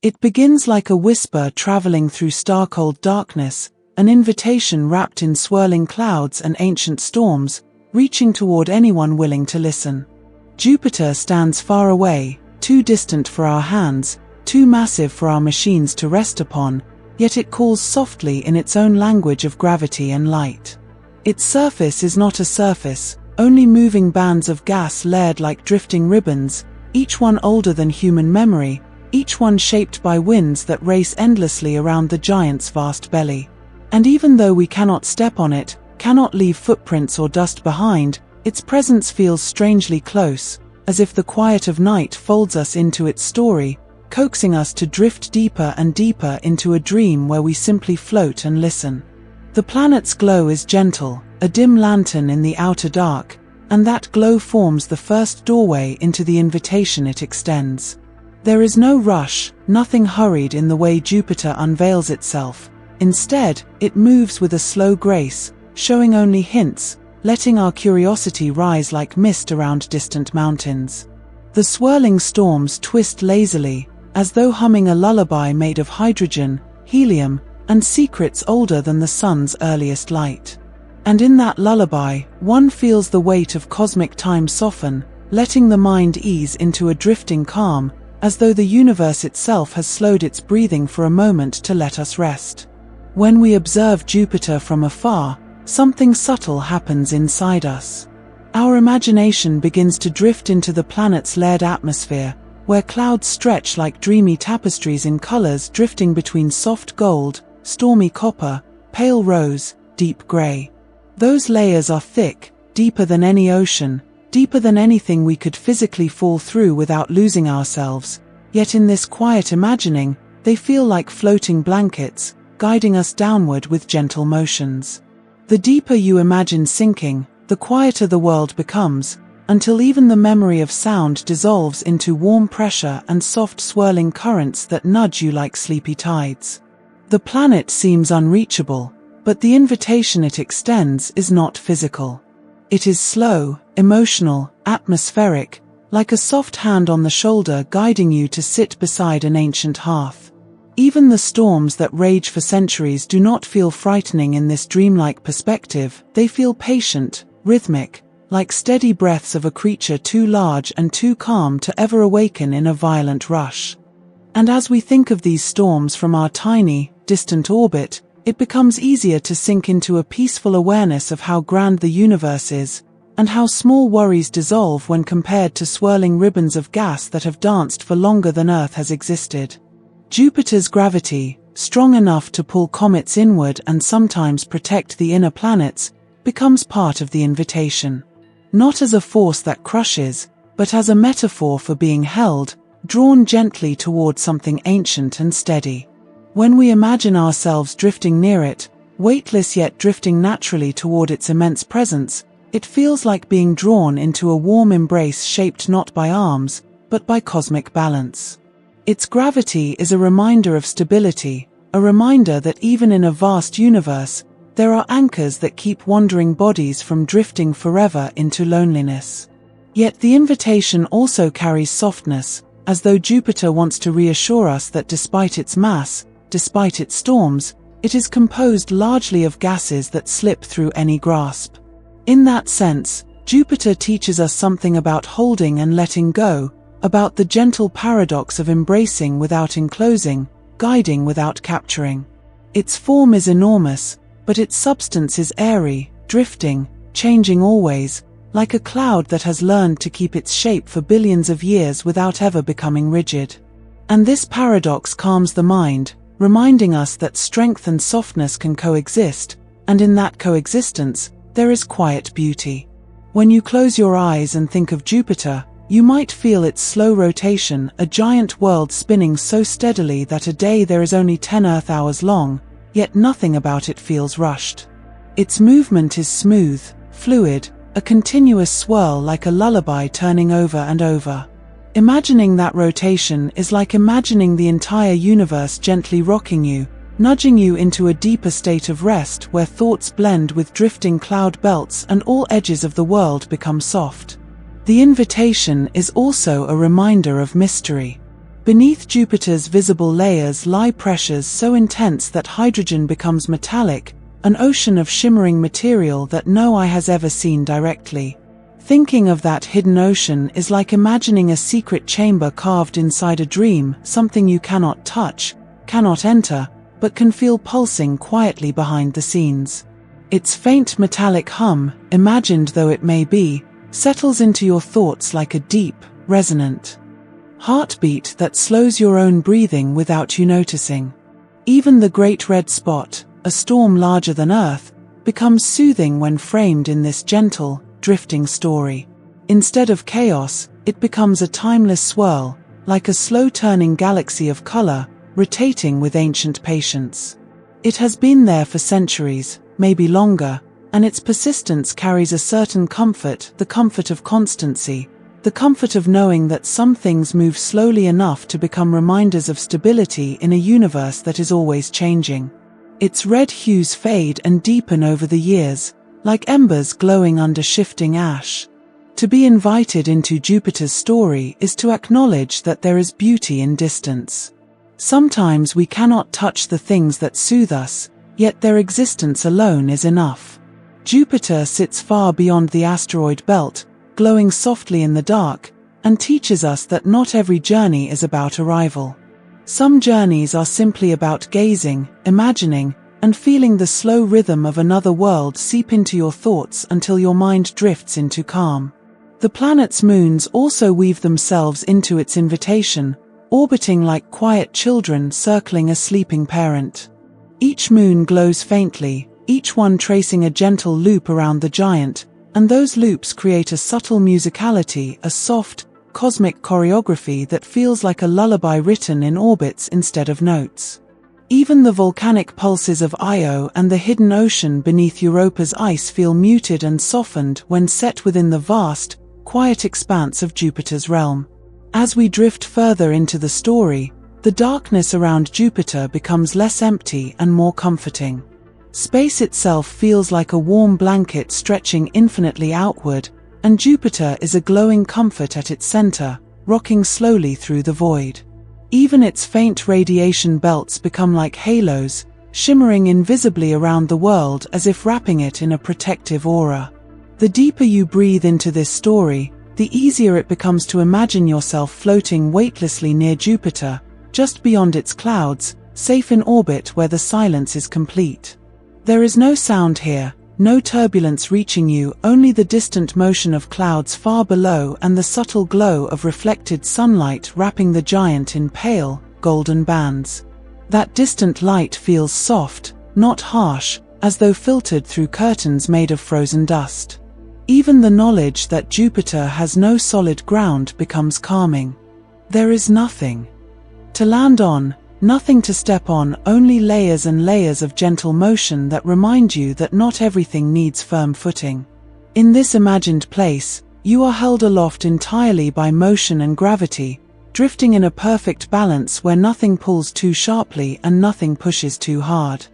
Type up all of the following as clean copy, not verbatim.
It begins like a whisper traveling through star-cold darkness, an invitation wrapped in swirling clouds and ancient storms, reaching toward anyone willing to listen. Jupiter stands far away, too distant for our hands, too massive for our machines to rest upon, yet it calls softly in its own language of gravity and light. Its surface is not a surface, only moving bands of gas layered like drifting ribbons, each one older than human memory, each one shaped by winds that race endlessly around the giant's vast belly. And even though we cannot step on it, cannot leave footprints or dust behind, its presence feels strangely close, as if the quiet of night folds us into its story, coaxing us to drift deeper and deeper into a dream where we simply float and listen. The planet's glow is gentle, a dim lantern in the outer dark, and that glow forms the first doorway into the invitation it extends. There is no rush, nothing hurried in the way Jupiter unveils itself. Instead, it moves with a slow grace, showing only hints, letting our curiosity rise like mist around distant mountains. The swirling storms twist lazily, as though humming a lullaby made of hydrogen, helium, and secrets older than the sun's earliest light. And in that lullaby, one feels the weight of cosmic time soften, letting the mind ease into a drifting calm, as though the universe itself has slowed its breathing for a moment to let us rest. When we observe Jupiter from afar, something subtle happens inside us. Our imagination begins to drift into the planet's layered atmosphere, where clouds stretch like dreamy tapestries in colors drifting between soft gold, stormy copper, pale rose, deep gray. Those layers are thick, deeper than any ocean, deeper than anything we could physically fall through without losing ourselves, yet in this quiet imagining, they feel like floating blankets, guiding us downward with gentle motions. The deeper you imagine sinking, the quieter the world becomes, until even the memory of sound dissolves into warm pressure and soft swirling currents that nudge you like sleepy tides. The planet seems unreachable, but the invitation it extends is not physical. It is slow, emotional, atmospheric, like a soft hand on the shoulder guiding you to sit beside an ancient hearth. Even the storms that rage for centuries do not feel frightening in this dreamlike perspective. They feel patient, rhythmic, like steady breaths of a creature too large and too calm to ever awaken in a violent rush. And as we think of these storms from our tiny, distant orbit, it becomes easier to sink into a peaceful awareness of how grand the universe is, and how small worries dissolve when compared to swirling ribbons of gas that have danced for longer than Earth has existed. Jupiter's gravity, strong enough to pull comets inward and sometimes protect the inner planets, becomes part of the invitation. Not as a force that crushes, but as a metaphor for being held, drawn gently toward something ancient and steady. When we imagine ourselves drifting near it, weightless yet drifting naturally toward its immense presence, it feels like being drawn into a warm embrace shaped not by arms, but by cosmic balance. Its gravity is a reminder of stability, a reminder that even in a vast universe, there are anchors that keep wandering bodies from drifting forever into loneliness. Yet the invitation also carries softness, as though Jupiter wants to reassure us that despite its mass, despite its storms, it is composed largely of gases that slip through any grasp. In that sense, Jupiter teaches us something about holding and letting go, about the gentle paradox of embracing without enclosing, guiding without capturing. Its form is enormous, but its substance is airy, drifting, changing always, like a cloud that has learned to keep its shape for billions of years without ever becoming rigid. And this paradox calms the mind, reminding us that strength and softness can coexist, and in that coexistence, there is quiet beauty. When you close your eyes and think of Jupiter, you might feel its slow rotation, a giant world spinning so steadily that a day there is only 10 Earth hours long, yet nothing about it feels rushed. Its movement is smooth, fluid, a continuous swirl like a lullaby turning over and over. Imagining that rotation is like imagining the entire universe gently rocking you, nudging you into a deeper state of rest where thoughts blend with drifting cloud belts and all edges of the world become soft. The invitation is also a reminder of mystery. Beneath Jupiter's visible layers lie pressures so intense that hydrogen becomes metallic, an ocean of shimmering material that no eye has ever seen directly. Thinking of that hidden ocean is like imagining a secret chamber carved inside a dream, something you cannot touch, cannot enter, but can feel pulsing quietly behind the scenes. Its faint metallic hum, imagined though it may be, settles into your thoughts like a deep, resonant heartbeat that slows your own breathing without you noticing. Even the great red spot, a storm larger than Earth, becomes soothing when framed in this gentle, drifting story. Instead of chaos, it becomes a timeless swirl, like a slow-turning galaxy of color, rotating with ancient patience. It has been there for centuries, maybe longer, and its persistence carries a certain comfort, the comfort of constancy, the comfort of knowing that some things move slowly enough to become reminders of stability in a universe that is always changing. Its red hues fade and deepen over the years, like embers glowing under shifting ash. To be invited into Jupiter's story is to acknowledge that there is beauty in distance. Sometimes we cannot touch the things that soothe us, yet their existence alone is enough. Jupiter sits far beyond the asteroid belt, glowing softly in the dark, and teaches us that not every journey is about arrival. Some journeys are simply about gazing, imagining, and feeling the slow rhythm of another world seep into your thoughts until your mind drifts into calm. The planet's moons also weave themselves into its invitation, orbiting like quiet children circling a sleeping parent. Each moon glows faintly, each one tracing a gentle loop around the giant, and those loops create a subtle musicality, a soft, cosmic choreography that feels like a lullaby written in orbits instead of notes. Even the volcanic pulses of Io and the hidden ocean beneath Europa's ice feel muted and softened when set within the vast, quiet expanse of Jupiter's realm. As we drift further into the story, the darkness around Jupiter becomes less empty and more comforting. Space itself feels like a warm blanket stretching infinitely outward, and Jupiter is a glowing comfort at its center, rocking slowly through the void. Even its faint radiation belts become like halos, shimmering invisibly around the world as if wrapping it in a protective aura. The deeper you breathe into this story, the easier it becomes to imagine yourself floating weightlessly near Jupiter, just beyond its clouds, safe in orbit where the silence is complete. There is no sound here, no turbulence reaching you, only the distant motion of clouds far below and the subtle glow of reflected sunlight wrapping the giant in pale, golden bands. That distant light feels soft, not harsh, as though filtered through curtains made of frozen dust. Even the knowledge that Jupiter has no solid ground becomes calming. There is nothing to land on, nothing to step on, only layers and layers of gentle motion that remind you that not everything needs firm footing. In this imagined place, you are held aloft entirely by motion and gravity, drifting in a perfect balance where nothing pulls too sharply and nothing pushes too hard.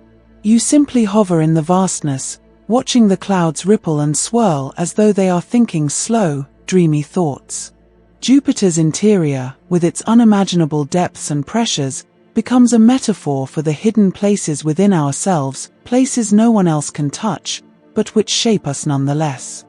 You simply hover in the vastness, watching the clouds ripple and swirl as though they are thinking slow, dreamy thoughts. Jupiter's interior, with its unimaginable depths and pressures, becomes a metaphor for the hidden places within ourselves, places no one else can touch, but which shape us nonetheless.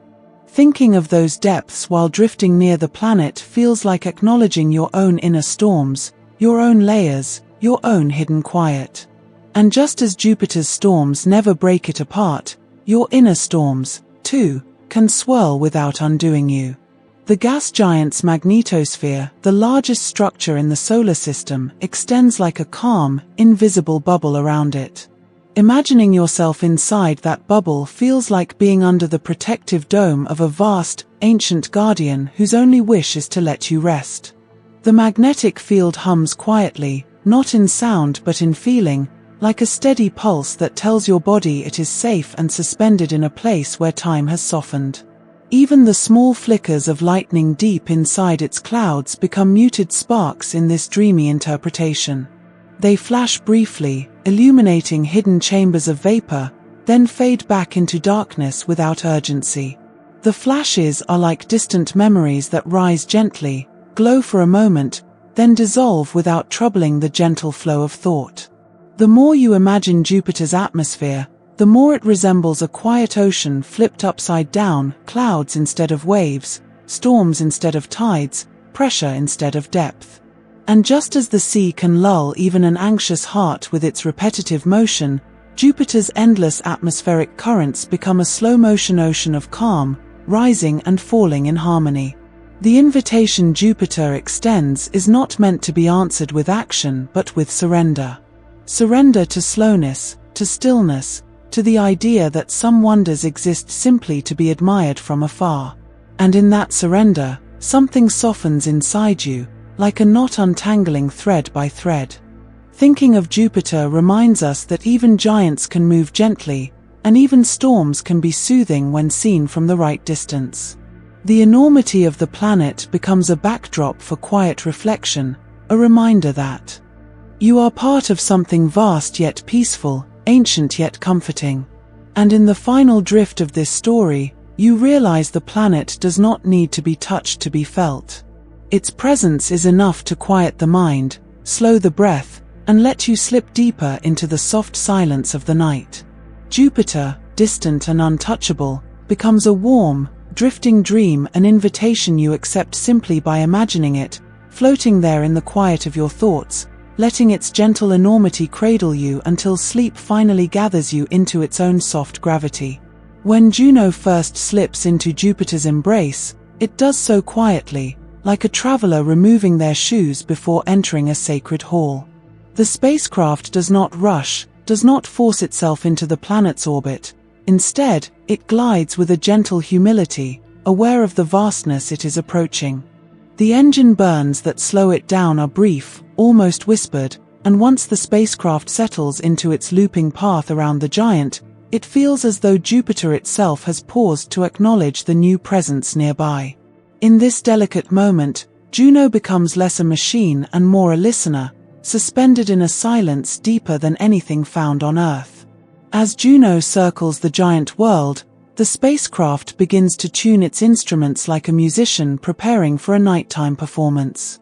Thinking of those depths while drifting near the planet feels like acknowledging your own inner storms, your own layers, your own hidden quiet. And just as Jupiter's storms never break it apart, your inner storms, too, can swirl without undoing you. The gas giant's magnetosphere, the largest structure in the solar system, extends like a calm, invisible bubble around it. Imagining yourself inside that bubble feels like being under the protective dome of a vast, ancient guardian whose only wish is to let you rest. The magnetic field hums quietly, not in sound but in feeling, like a steady pulse that tells your body it is safe and suspended in a place where time has softened. Even the small flickers of lightning deep inside its clouds become muted sparks in this dreamy interpretation. They flash briefly, illuminating hidden chambers of vapor, then fade back into darkness without urgency. The flashes are like distant memories that rise gently, glow for a moment, then dissolve without troubling the gentle flow of thought. The more you imagine Jupiter's atmosphere, the more it resembles a quiet ocean flipped upside down, clouds instead of waves, storms instead of tides, pressure instead of depth. And just as the sea can lull even an anxious heart with its repetitive motion, Jupiter's endless atmospheric currents become a slow-motion ocean of calm, rising and falling in harmony. The invitation Jupiter extends is not meant to be answered with action but with surrender. Surrender to slowness, to stillness, to the idea that some wonders exist simply to be admired from afar. And in that surrender, something softens inside you, like a knot untangling thread by thread. Thinking of Jupiter reminds us that even giants can move gently, and even storms can be soothing when seen from the right distance. The enormity of the planet becomes a backdrop for quiet reflection, a reminder that you are part of something vast yet peaceful, ancient yet comforting. And in the final drift of this story, you realize the planet does not need to be touched to be felt. Its presence is enough to quiet the mind, slow the breath, and let you slip deeper into the soft silence of the night. Jupiter, distant and untouchable, becomes a warm, drifting dream, an invitation you accept simply by imagining it, floating there in the quiet of your thoughts, letting its gentle enormity cradle you until sleep finally gathers you into its own soft gravity. When Juno first slips into Jupiter's embrace, it does so quietly, like a traveler removing their shoes before entering a sacred hall. The spacecraft does not rush, does not force itself into the planet's orbit. Instead, it glides with a gentle humility, aware of the vastness it is approaching. The engine burns that slow it down are brief, almost whispered, and once the spacecraft settles into its looping path around the giant, it feels as though Jupiter itself has paused to acknowledge the new presence nearby. In this delicate moment, Juno becomes less a machine and more a listener, suspended in a silence deeper than anything found on Earth. As Juno circles the giant world, the spacecraft begins to tune its instruments like a musician preparing for a nighttime performance.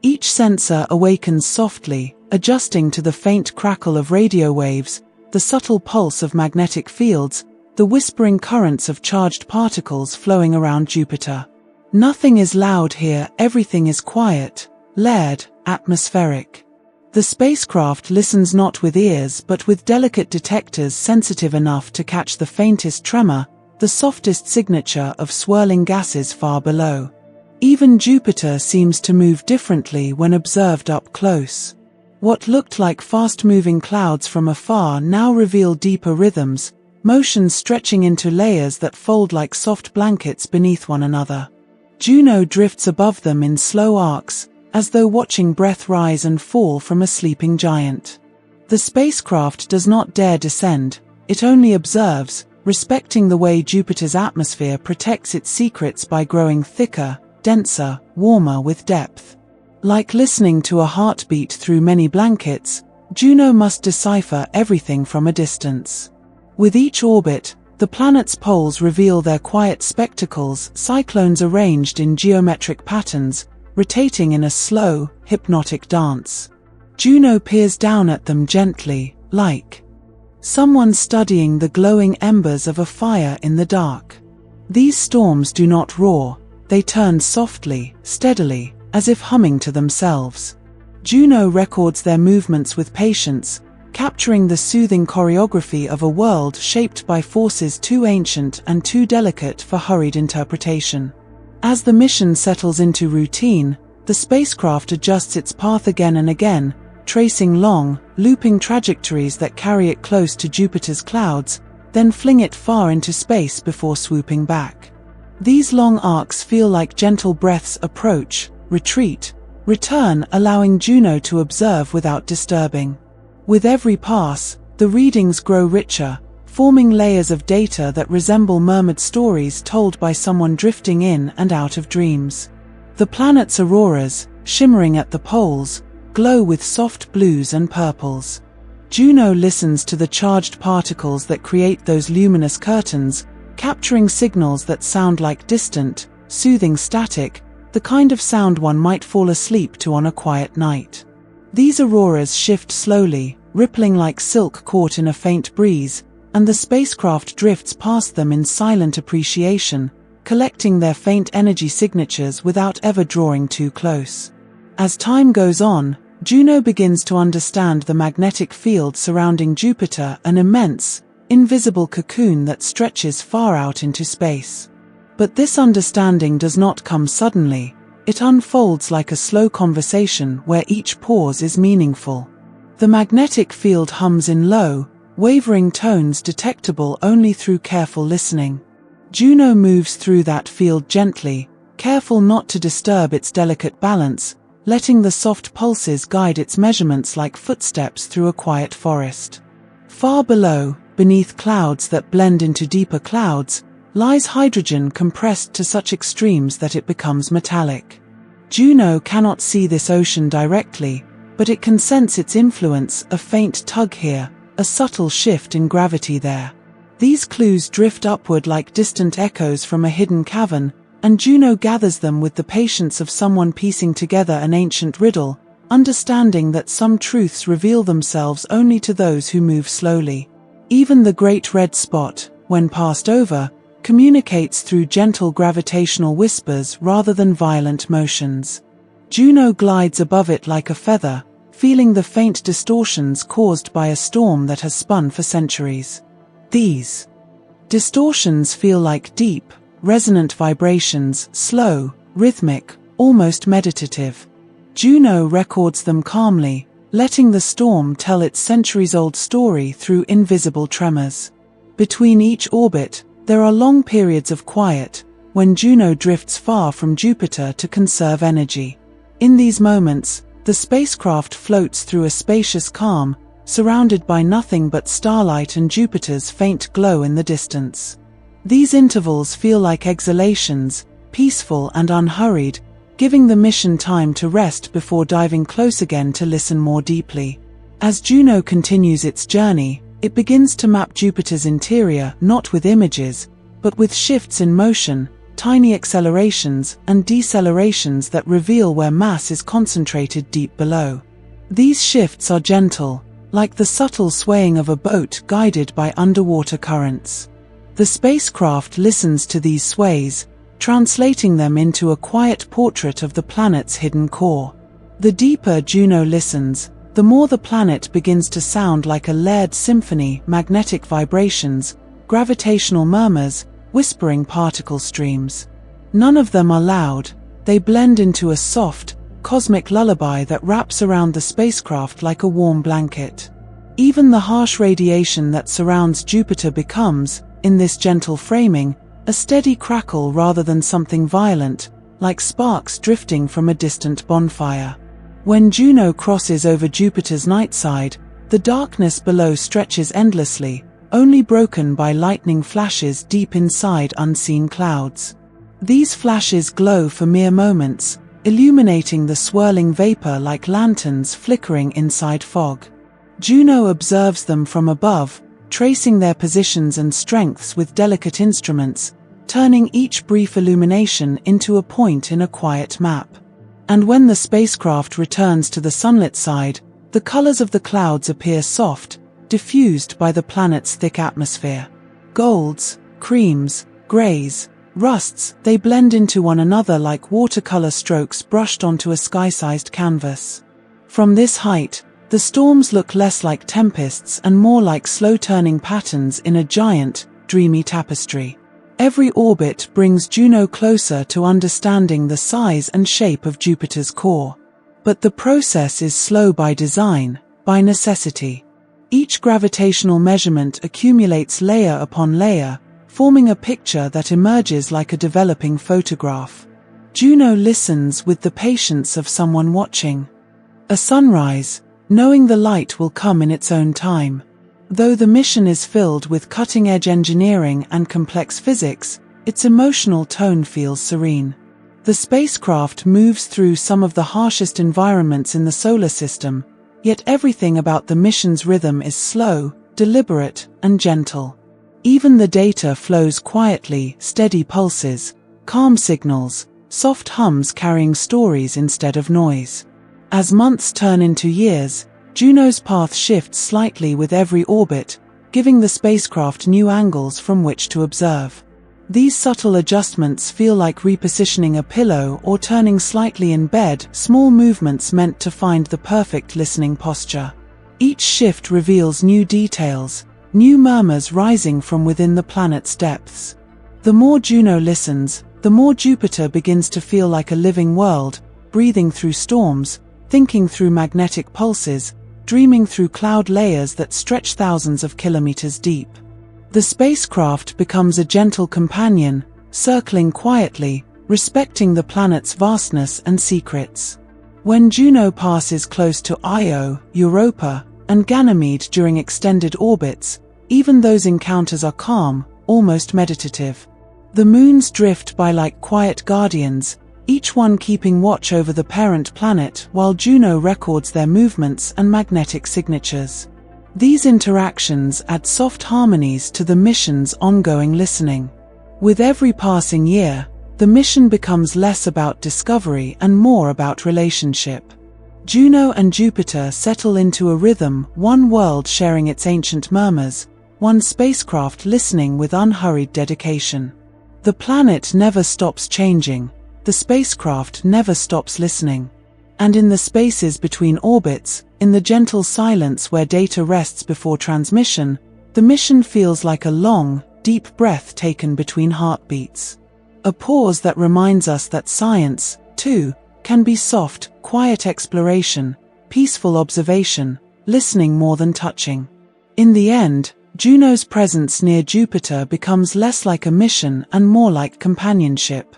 Each sensor awakens softly, adjusting to the faint crackle of radio waves, the subtle pulse of magnetic fields, the whispering currents of charged particles flowing around Jupiter. Nothing is loud here, everything is quiet, layered, atmospheric. The spacecraft listens not with ears but with delicate detectors sensitive enough to catch the faintest tremor, the softest signature of swirling gases far below. Even Jupiter seems to move differently when observed up close. What looked like fast-moving clouds from afar now reveal deeper rhythms, motions stretching into layers that fold like soft blankets beneath one another. Juno drifts above them in slow arcs, as though watching breath rise and fall from a sleeping giant. The spacecraft does not dare descend, it only observes, respecting the way Jupiter's atmosphere protects its secrets by growing thicker, denser, warmer with depth. Like listening to a heartbeat through many blankets, Juno must decipher everything from a distance. With each orbit, the planet's poles reveal their quiet spectacles, cyclones arranged in geometric patterns, rotating in a slow, hypnotic dance. Juno peers down at them gently, like someone studying the glowing embers of a fire in the dark. These storms do not roar, they turn softly, steadily, as if humming to themselves. Juno records their movements with patience, capturing the soothing choreography of a world shaped by forces too ancient and too delicate for hurried interpretation. As the mission settles into routine, the spacecraft adjusts its path again and again, tracing long, looping trajectories that carry it close to Jupiter's clouds, then fling it far into space before swooping back. These long arcs feel like gentle breaths: approach, retreat, return, allowing Juno to observe without disturbing. With every pass, the readings grow richer, forming layers of data that resemble murmured stories told by someone drifting in and out of dreams. The planet's auroras, shimmering at the poles, glow with soft blues and purples. Juno listens to the charged particles that create those luminous curtains, capturing signals that sound like distant, soothing static, the kind of sound one might fall asleep to on a quiet night. These auroras shift slowly, rippling like silk caught in a faint breeze, and the spacecraft drifts past them in silent appreciation, collecting their faint energy signatures without ever drawing too close. As time goes on, Juno begins to understand the magnetic field surrounding Jupiter, an immense, invisible cocoon that stretches far out into space. But this understanding does not come suddenly. It unfolds like a slow conversation where each pause is meaningful. The magnetic field hums in low, wavering tones detectable only through careful listening. Juno moves through that field gently, careful not to disturb its delicate balance, letting the soft pulses guide its measurements like footsteps through a quiet forest. Far below, beneath clouds that blend into deeper clouds, lies hydrogen compressed to such extremes that it becomes metallic. Juno cannot see this ocean directly, but it can sense its influence, a faint tug here, a subtle shift in gravity there. These clues drift upward like distant echoes from a hidden cavern, and Juno gathers them with the patience of someone piecing together an ancient riddle, understanding that some truths reveal themselves only to those who move slowly. Even the great red spot, when passed over, communicates through gentle gravitational whispers rather than violent motions. Juno glides above it like a feather, feeling the faint distortions caused by a storm that has spun for centuries. These distortions feel like deep, resonant vibrations, slow, rhythmic, almost meditative. Juno records them calmly, letting the storm tell its centuries-old story through invisible tremors. Between each orbit, there are long periods of quiet, when Juno drifts far from Jupiter to conserve energy. In these moments, the spacecraft floats through a spacious calm, surrounded by nothing but starlight and Jupiter's faint glow in the distance. These intervals feel like exhalations, peaceful and unhurried, giving the mission time to rest before diving close again to listen more deeply. As Juno continues its journey, it begins to map Jupiter's interior not with images, but with shifts in motion, tiny accelerations and decelerations that reveal where mass is concentrated deep below. These shifts are gentle, like the subtle swaying of a boat guided by underwater currents. The spacecraft listens to these sways, translating them into a quiet portrait of the planet's hidden core. The deeper Juno listens, the more the planet begins to sound like a layered symphony, magnetic vibrations, gravitational murmurs, whispering particle streams. None of them are loud, they blend into a soft, cosmic lullaby that wraps around the spacecraft like a warm blanket. Even the harsh radiation that surrounds Jupiter becomes, in this gentle framing, a steady crackle rather than something violent, like sparks drifting from a distant bonfire. When Juno crosses over Jupiter's night side, the darkness below stretches endlessly, only broken by lightning flashes deep inside unseen clouds. These flashes glow for mere moments, illuminating the swirling vapor like lanterns flickering inside fog. Juno observes them from above, tracing their positions and strengths with delicate instruments, turning each brief illumination into a point in a quiet map. And when the spacecraft returns to the sunlit side, the colors of the clouds appear soft, diffused by the planet's thick atmosphere. Golds, creams, grays, rusts, they blend into one another like watercolor strokes brushed onto a sky-sized canvas. From this height, the storms look less like tempests and more like slow-turning patterns in a giant, dreamy tapestry. Every orbit brings Juno closer to understanding the size and shape of Jupiter's core. But the process is slow by design, by necessity. Each gravitational measurement accumulates layer upon layer, forming a picture that emerges like a developing photograph. Juno listens with the patience of someone watching a sunrise, knowing the light will come in its own time. Though the mission is filled with cutting-edge engineering and complex physics, its emotional tone feels serene. The spacecraft moves through some of the harshest environments in the solar system, yet everything about the mission's rhythm is slow, deliberate, and gentle. Even the data flows quietly, steady pulses, calm signals, soft hums carrying stories instead of noise. As months turn into years, Juno's path shifts slightly with every orbit, giving the spacecraft new angles from which to observe. These subtle adjustments feel like repositioning a pillow or turning slightly in bed, small movements meant to find the perfect listening posture. Each shift reveals new details, new murmurs rising from within the planet's depths. The more Juno listens, the more Jupiter begins to feel like a living world, breathing through storms, thinking through magnetic pulses, dreaming through cloud layers that stretch thousands of kilometers deep. The spacecraft becomes a gentle companion, circling quietly, respecting the planet's vastness and secrets. When Juno passes close to Io, Europa, and Ganymede during extended orbits, even those encounters are calm, almost meditative. The moons drift by like quiet guardians, each one keeping watch over the parent planet while Juno records their movements and magnetic signatures. These interactions add soft harmonies to the mission's ongoing listening. With every passing year, the mission becomes less about discovery and more about relationship. Juno and Jupiter settle into a rhythm, one world sharing its ancient murmurs, one spacecraft listening with unhurried dedication. The planet never stops changing, the spacecraft never stops listening. And in the spaces between orbits, in the gentle silence where data rests before transmission, the mission feels like a long, deep breath taken between heartbeats. A pause that reminds us that science, too, can be soft, quiet exploration, peaceful observation, listening more than touching. In the end, Juno's presence near Jupiter becomes less like a mission and more like companionship.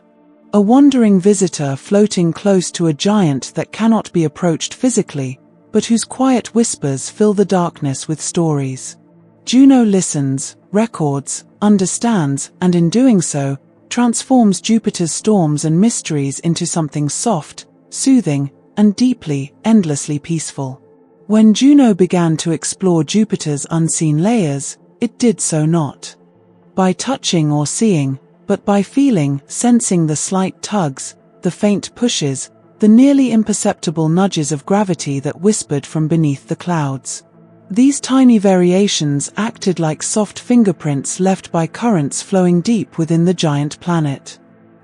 A wandering visitor floating close to a giant that cannot be approached physically, but whose quiet whispers fill the darkness with stories. Juno listens, records, understands, and in doing so, transforms Jupiter's storms and mysteries into something soft, soothing, and deeply, endlessly peaceful. When Juno began to explore Jupiter's unseen layers, it did so not by touching or seeing, but by feeling, sensing the slight tugs, the faint pushes, the nearly imperceptible nudges of gravity that whispered from beneath the clouds. These tiny variations acted like soft fingerprints left by currents flowing deep within the giant planet.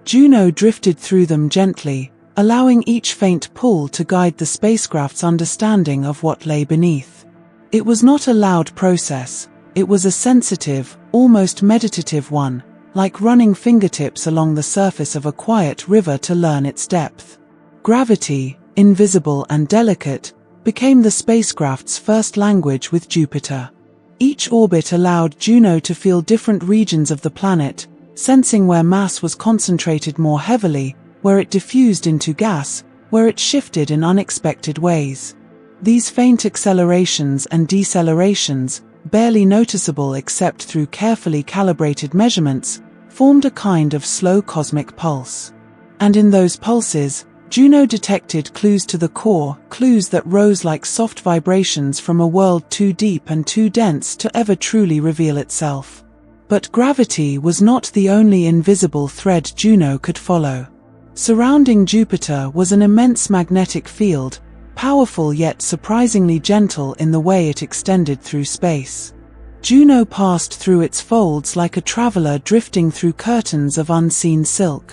Juno drifted through them gently, allowing each faint pull to guide the spacecraft's understanding of what lay beneath. It was not a loud process, it was a sensitive, almost meditative one, like running fingertips along the surface of a quiet river to learn its depth. Gravity, invisible and delicate, became the spacecraft's first language with Jupiter. Each orbit allowed Juno to feel different regions of the planet, sensing where mass was concentrated more heavily, where it diffused into gas, where it shifted in unexpected ways. These faint accelerations and decelerations, barely noticeable except through carefully calibrated measurements, formed a kind of slow cosmic pulse. And in those pulses, Juno detected clues to the core, clues that rose like soft vibrations from a world too deep and too dense to ever truly reveal itself. But gravity was not the only invisible thread Juno could follow. Surrounding Jupiter was an immense magnetic field, powerful yet surprisingly gentle in the way it extended through space. Juno passed through its folds like a traveler drifting through curtains of unseen silk.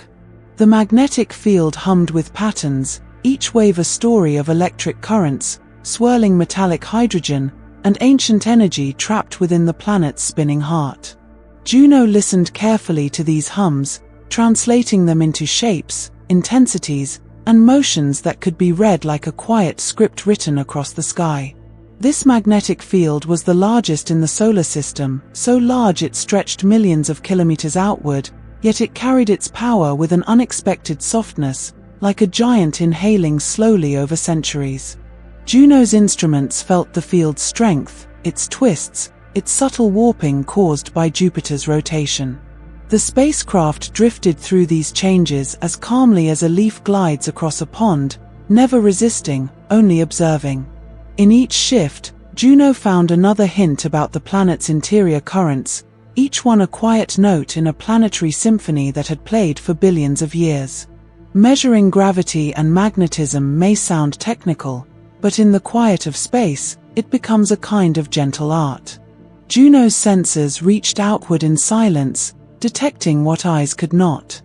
The magnetic field hummed with patterns, each wave a story of electric currents, swirling metallic hydrogen, and ancient energy trapped within the planet's spinning heart. Juno listened carefully to these hums, translating them into shapes, intensities, and motions that could be read like a quiet script written across the sky. This magnetic field was the largest in the solar system, so large it stretched millions of kilometers outward, yet it carried its power with an unexpected softness, like a giant inhaling slowly over centuries. Juno's instruments felt the field's strength, its twists, its subtle warping caused by Jupiter's rotation. The spacecraft drifted through these changes as calmly as a leaf glides across a pond, never resisting, only observing. In each shift, Juno found another hint about the planet's interior currents, each one a quiet note in a planetary symphony that had played for billions of years. Measuring gravity and magnetism may sound technical, but in the quiet of space, it becomes a kind of gentle art. Juno's sensors reached outward in silence, detecting what eyes could not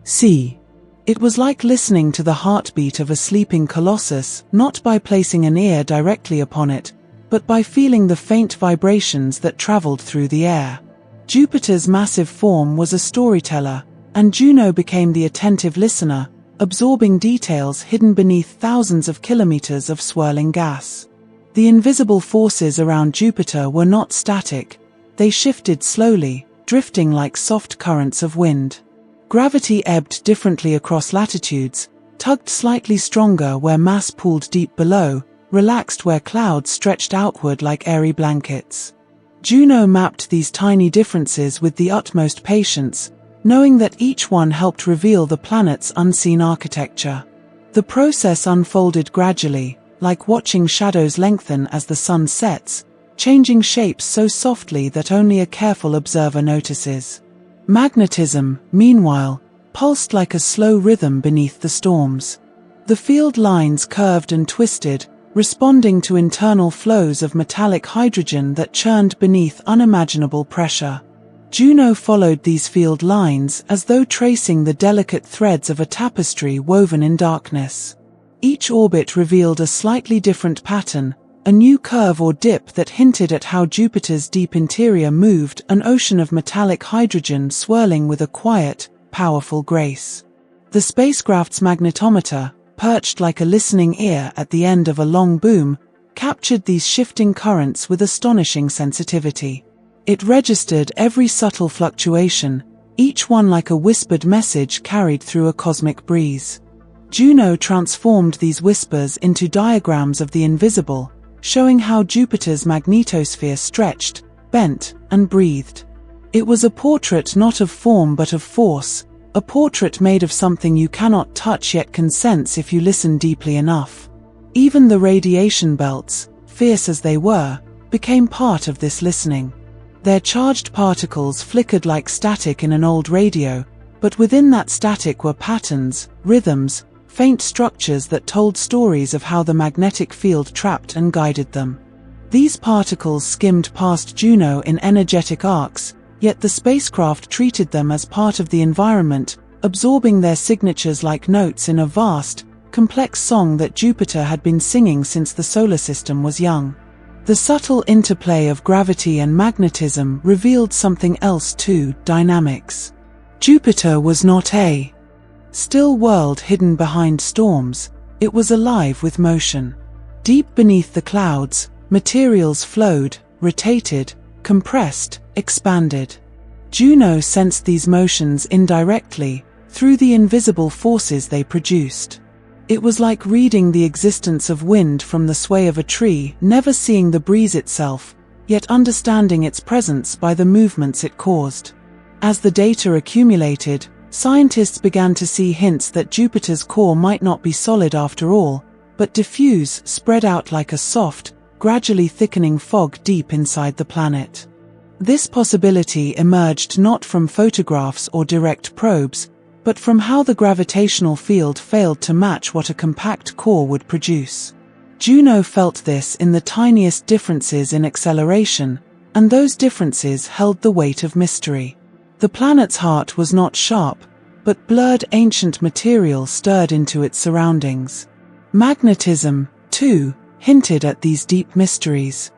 see. It was like listening to the heartbeat of a sleeping colossus, not by placing an ear directly upon it, but by feeling the faint vibrations that traveled through the air. Jupiter's massive form was a storyteller, and Juno became the attentive listener, absorbing details hidden beneath thousands of kilometers of swirling gas. The invisible forces around Jupiter were not static. They shifted slowly, drifting like soft currents of wind. Gravity ebbed differently across latitudes, tugged slightly stronger where mass pooled deep below, relaxed where clouds stretched outward like airy blankets. Juno mapped these tiny differences with the utmost patience, knowing that each one helped reveal the planet's unseen architecture. The process unfolded gradually, like watching shadows lengthen as the sun sets, changing shapes so softly that only a careful observer notices. Magnetism, meanwhile, pulsed like a slow rhythm beneath the storms. The field lines curved and twisted, responding to internal flows of metallic hydrogen that churned beneath unimaginable pressure. Juno followed these field lines as though tracing the delicate threads of a tapestry woven in darkness. Each orbit revealed a slightly different pattern, a new curve or dip that hinted at how Jupiter's deep interior moved, an ocean of metallic hydrogen swirling with a quiet, powerful grace. The spacecraft's magnetometer, perched like a listening ear at the end of a long boom, captured these shifting currents with astonishing sensitivity. It registered every subtle fluctuation, each one like a whispered message carried through a cosmic breeze. Juno transformed these whispers into diagrams of the invisible, showing how Jupiter's magnetosphere stretched, bent, and breathed. It was a portrait not of form but of force, a portrait made of something you cannot touch yet can sense if you listen deeply enough. Even the radiation belts, fierce as they were, became part of this listening. Their charged particles flickered like static in an old radio, but within that static were patterns, rhythms, faint structures that told stories of how the magnetic field trapped and guided them. These particles skimmed past Juno in energetic arcs, yet the spacecraft treated them as part of the environment, absorbing their signatures like notes in a vast, complex song that Jupiter had been singing since the solar system was young. The subtle interplay of gravity and magnetism revealed something else too: dynamics. Jupiter was not a still world hidden behind storms, it was alive with motion. Deep beneath the clouds, materials flowed, rotated, compressed, expanded. Juno sensed these motions indirectly, through the invisible forces they produced. It was like reading the existence of wind from the sway of a tree, never seeing the breeze itself, yet understanding its presence by the movements it caused. As the data accumulated, scientists began to see hints that Jupiter's core might not be solid after all, but diffuse, spread out like a soft, gradually thickening fog deep inside the planet. This possibility emerged not from photographs or direct probes, but from how the gravitational field failed to match what a compact core would produce. Juno felt this in the tiniest differences in acceleration, and those differences held the weight of mystery. The planet's heart was not sharp, but blurred ancient material stirred into its surroundings. Magnetism, too, hinted at these deep mysteries.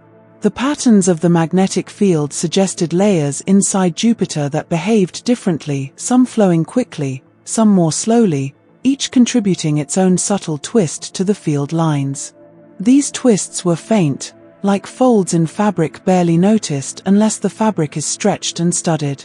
The patterns of the magnetic field suggested layers inside Jupiter that behaved differently, some flowing quickly, some more slowly, each contributing its own subtle twist to the field lines. These twists were faint, like folds in fabric barely noticed unless the fabric is stretched and studied.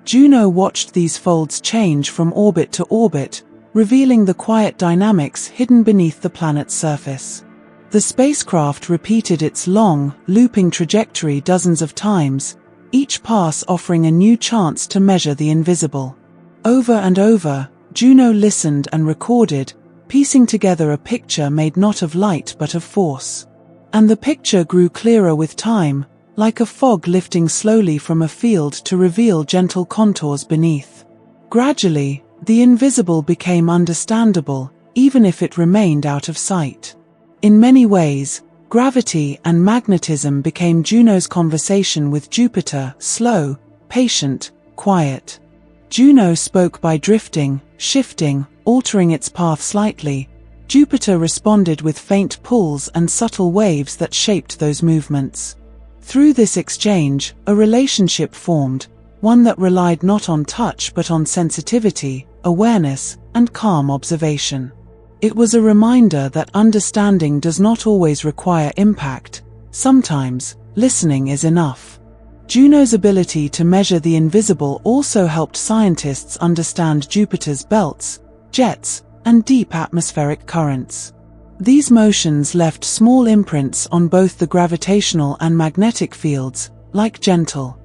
Juno watched these folds change from orbit to orbit, revealing the quiet dynamics hidden beneath the planet's surface. The spacecraft repeated its long, looping trajectory dozens of times, each pass offering a new chance to measure the invisible. Over and over, Juno listened and recorded, piecing together a picture made not of light but of force. And the picture grew clearer with time, like a fog lifting slowly from a field to reveal gentle contours beneath. Gradually, The invisible became understandable, even if it remained out of sight. In many ways, gravity and magnetism became Juno's conversation with Jupiter, slow, patient, quiet. Juno spoke by drifting, shifting, altering its path slightly. Jupiter responded with faint pulls and subtle waves that shaped those movements. Through this exchange, a relationship formed, one that relied not on touch but on sensitivity, awareness, and calm observation. It was a reminder that understanding does not always require impact. Sometimes, listening is enough. Juno's ability to measure the invisible also helped scientists understand Jupiter's belts, jets, and deep atmospheric currents. These motions left small imprints on both the gravitational and magnetic fields, like gentle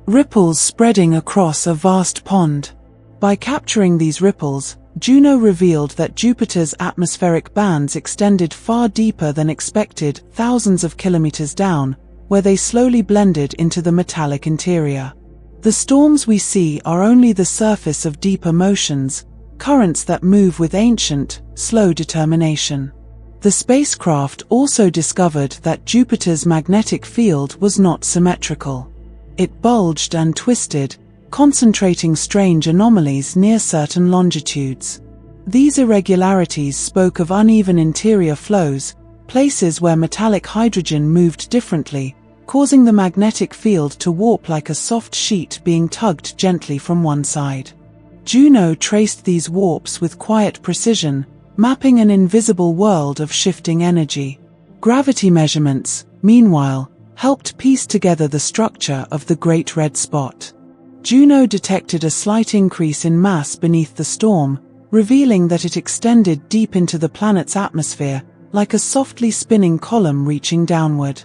ripples spreading across a vast pond. By capturing these ripples, Juno revealed that Jupiter's atmospheric bands extended far deeper than expected, thousands of kilometers down, where they slowly blended into the metallic interior. The storms we see are only the surface of deeper motions, currents that move with ancient, slow determination. The spacecraft also discovered that Jupiter's magnetic field was not symmetrical. It bulged and twisted, concentrating strange anomalies near certain longitudes. These irregularities spoke of uneven interior flows, places where metallic hydrogen moved differently, causing the magnetic field to warp like a soft sheet being tugged gently from one side. Juno traced these warps with quiet precision, mapping an invisible world of shifting energy. Gravity measurements, meanwhile, helped piece together the structure of the Great Red Spot. Juno detected a slight increase in mass beneath the storm, revealing that it extended deep into the planet's atmosphere, like a softly spinning column reaching downward.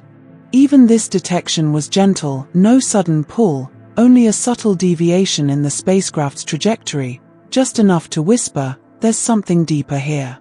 Even this detection was gentle, no sudden pull, only a subtle deviation in the spacecraft's trajectory, just enough to whisper, "There's something deeper here."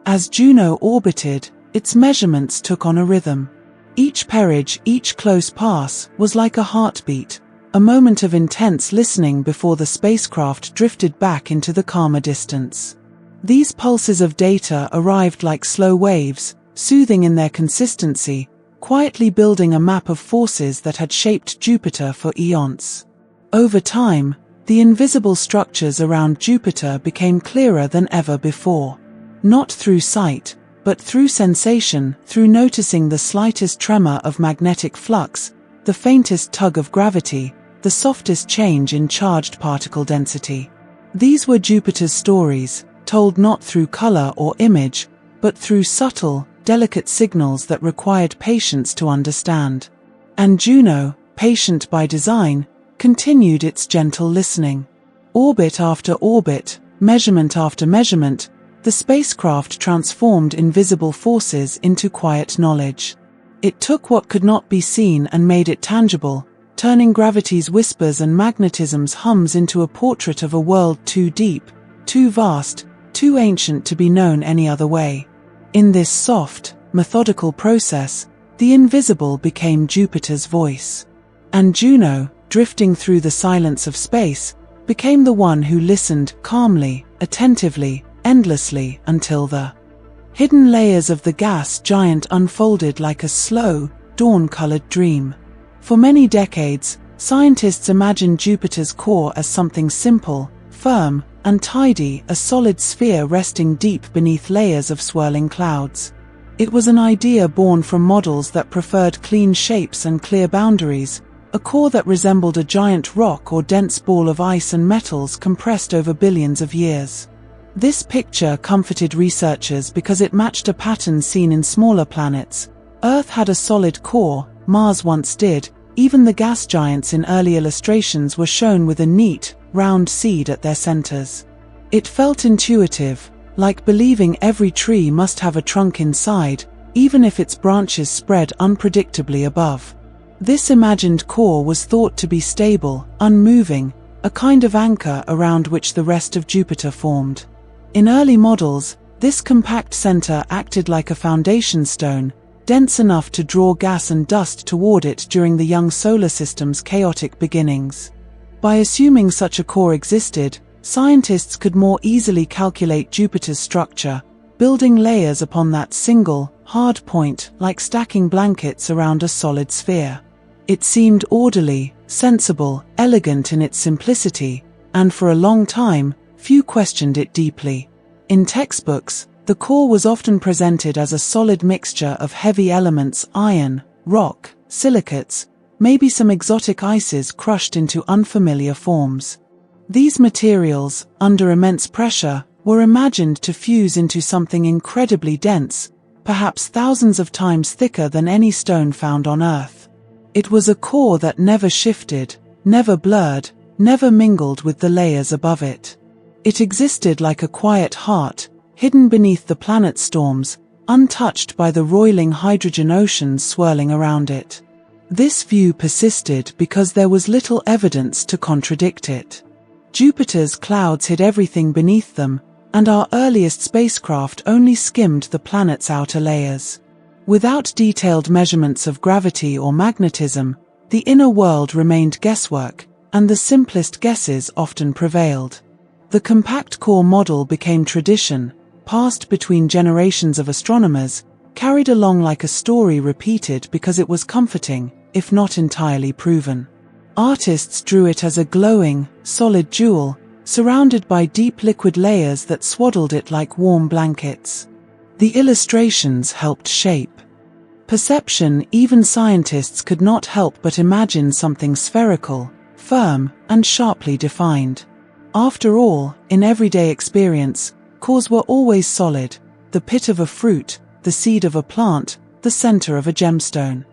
As Juno orbited, its measurements took on a rhythm. Each perigee, each close pass, was like a heartbeat, a moment of intense listening before the spacecraft drifted back into the calmer distance. These pulses of data arrived like slow waves, soothing in their consistency, quietly building a map of forces that had shaped Jupiter for eons. Over time, the invisible structures around Jupiter became clearer than ever before. Not through sight, but through sensation, through noticing the slightest tremor of magnetic flux, the faintest tug of gravity, the softest change in charged particle density. These were Jupiter's stories, told not through color or image, but through subtle, delicate signals that required patience to understand. And Juno, patient by design, continued its gentle listening. Orbit after orbit, measurement after measurement, the spacecraft transformed invisible forces into quiet knowledge. It took what could not be seen and made it tangible, turning gravity's whispers and magnetism's hums into a portrait of a world too deep, too vast, too ancient to be known any other way. In this soft, methodical process, the invisible became Jupiter's voice. And Juno, drifting through the silence of space, became the one who listened calmly, attentively, endlessly, until the hidden layers of the gas giant unfolded like a slow, dawn-colored dream. For many decades, scientists imagined Jupiter's core as something simple, firm, and tidy, a solid sphere resting deep beneath layers of swirling clouds. It was an idea born from models that preferred clean shapes and clear boundaries, a core that resembled a giant rock or dense ball of ice and metals compressed over billions of years. This picture comforted researchers because it matched a pattern seen in smaller planets. Earth had a solid core, Mars once did, even the gas giants in early illustrations were shown with a neat, round seed at their centers. It felt intuitive, like believing every tree must have a trunk inside, even if its branches spread unpredictably above. This imagined core was thought to be stable, unmoving, a kind of anchor around which the rest of Jupiter formed. In early models, this compact center acted like a foundation stone, dense enough to draw gas and dust toward it during the young solar system's chaotic beginnings. By assuming such a core existed, scientists could more easily calculate Jupiter's structure, building layers upon that single, hard point like stacking blankets around a solid sphere. It seemed orderly, sensible, elegant in its simplicity, and for a long time, few questioned it deeply. In textbooks, the core was often presented as a solid mixture of heavy elements: iron, rock, silicates, maybe some exotic ices crushed into unfamiliar forms. These materials, under immense pressure, were imagined to fuse into something incredibly dense, perhaps thousands of times thicker than any stone found on Earth. It was a core that never shifted, never blurred, never mingled with the layers above it. It existed like a quiet heart, hidden beneath the planet storms, untouched by the roiling hydrogen oceans swirling around it. This view persisted because there was little evidence to contradict it. Jupiter's clouds hid everything beneath them, and our earliest spacecraft only skimmed the planet's outer layers. Without detailed measurements of gravity or magnetism, the inner world remained guesswork, and the simplest guesses often prevailed. The compact core model became tradition, passed between generations of astronomers, carried along like a story repeated because it was comforting, if not entirely proven. Artists drew it as a glowing, solid jewel, surrounded by deep liquid layers that swaddled it like warm blankets. The illustrations helped shape perception. Even scientists could not help but imagine something spherical, firm, and sharply defined. After all, in everyday experience, cores were always solid: the pit of a fruit, the seed of a plant, the center of a gemstone.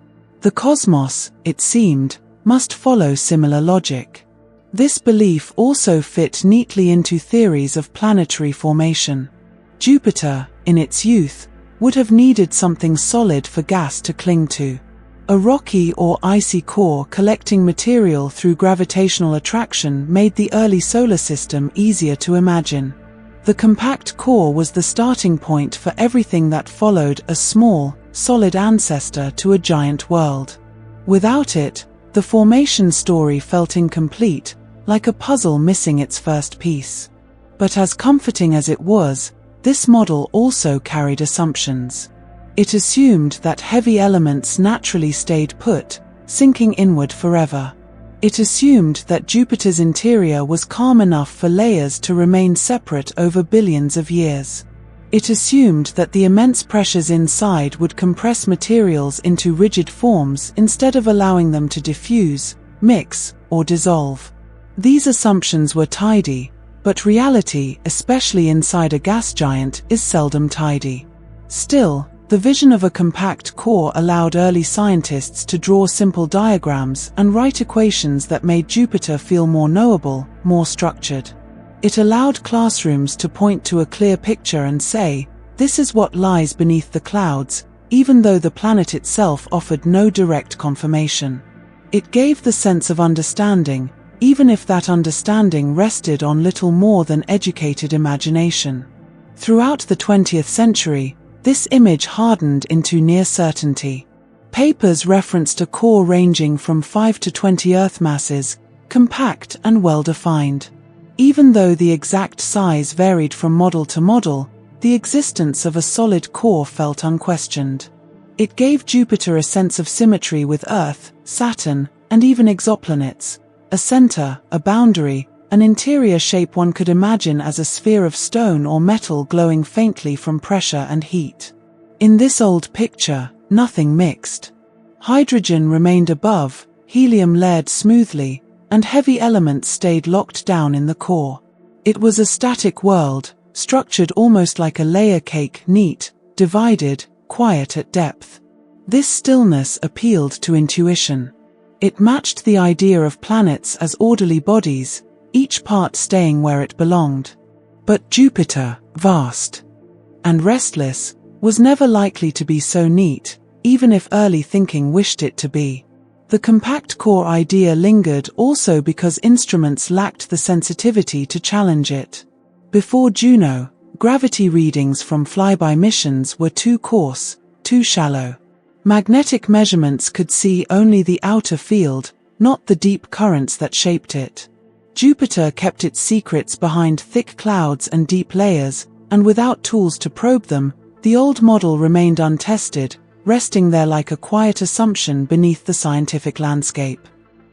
The cosmos, it seemed, must follow similar logic. This belief also fit neatly into theories of planetary formation. Jupiter, in its youth, would have needed something solid for gas to cling to. A rocky or icy core collecting material through gravitational attraction made the early solar system easier to imagine. The compact core was the starting point for everything that followed: a small, solid ancestor to a giant world. Without it, the formation story felt incomplete, like a puzzle missing its first piece. But as comforting as it was, this model also carried assumptions. It assumed that heavy elements naturally stayed put, sinking inward forever. It assumed that Jupiter's interior was calm enough for layers to remain separate over billions of years. It assumed that the immense pressures inside would compress materials into rigid forms instead of allowing them to diffuse, mix, or dissolve. These assumptions were tidy, but reality, especially inside a gas giant, is seldom tidy. Still, the vision of a compact core allowed early scientists to draw simple diagrams and write equations that made Jupiter feel more knowable, more structured. It allowed classrooms to point to a clear picture and say, "This is what lies beneath the clouds," even though the planet itself offered no direct confirmation. It gave the sense of understanding, even if that understanding rested on little more than educated imagination. Throughout the 20th century, this image hardened into near certainty. Papers referenced a core ranging from 5 to 20 Earth masses, compact and well-defined. Even though the exact size varied from model to model, the existence of a solid core felt unquestioned. It gave Jupiter a sense of symmetry with Earth, Saturn, and even exoplanets: a center, a boundary, an interior shape one could imagine as a sphere of stone or metal glowing faintly from pressure and heat. In this old picture, nothing mixed. Hydrogen remained above, helium layered smoothly, and heavy elements stayed locked down in the core. It was a static world, structured almost like a layer cake: neat, divided, quiet at depth. This stillness appealed to intuition. It matched the idea of planets as orderly bodies, each part staying where it belonged. But Jupiter, vast and restless, was never likely to be so neat, even if early thinking wished it to be. The compact core idea lingered also because instruments lacked the sensitivity to challenge it. Before Juno, gravity readings from flyby missions were too coarse, too shallow. Magnetic measurements could see only the outer field, not the deep currents that shaped it. Jupiter kept its secrets behind thick clouds and deep layers, and without tools to probe them, the old model remained untested, resting there like a quiet assumption beneath the scientific landscape.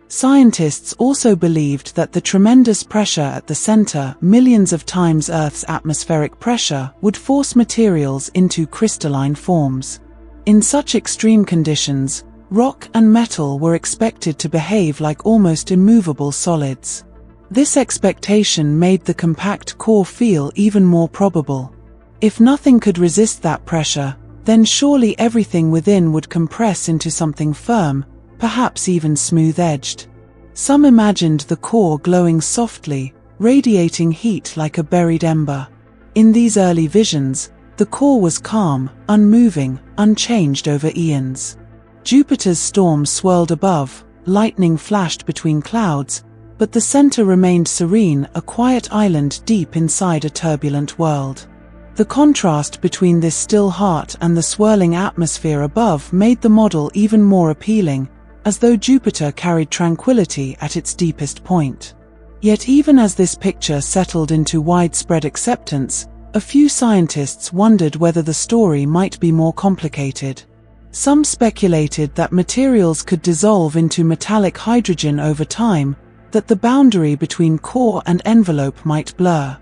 Scientists also believed that the tremendous pressure at the center, millions of times Earth's atmospheric pressure, would force materials into crystalline forms. In such extreme conditions, rock and metal were expected to behave like almost immovable solids. This expectation made the compact core feel even more probable. If nothing could resist that pressure, then surely everything within would compress into something firm, perhaps even smooth-edged. Some imagined the core glowing softly, radiating heat like a buried ember. In these early visions, the core was calm, unmoving, unchanged over eons. Jupiter's storms swirled above, lightning flashed between clouds, but the center remained serene, a quiet island deep inside a turbulent world. The contrast between this still heart and the swirling atmosphere above made the model even more appealing, as though Jupiter carried tranquility at its deepest point. Yet even as this picture settled into widespread acceptance, a few scientists wondered whether the story might be more complicated. Some speculated that materials could dissolve into metallic hydrogen over time, that the boundary between core and envelope might blur.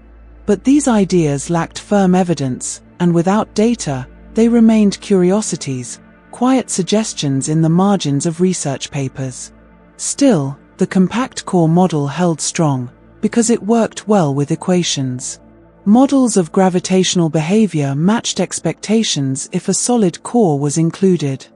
But these ideas lacked firm evidence, and without data, they remained curiosities, quiet suggestions in the margins of research papers. Still, the compact core model held strong, because it worked well with equations. Models of gravitational behavior matched expectations if a solid core was included.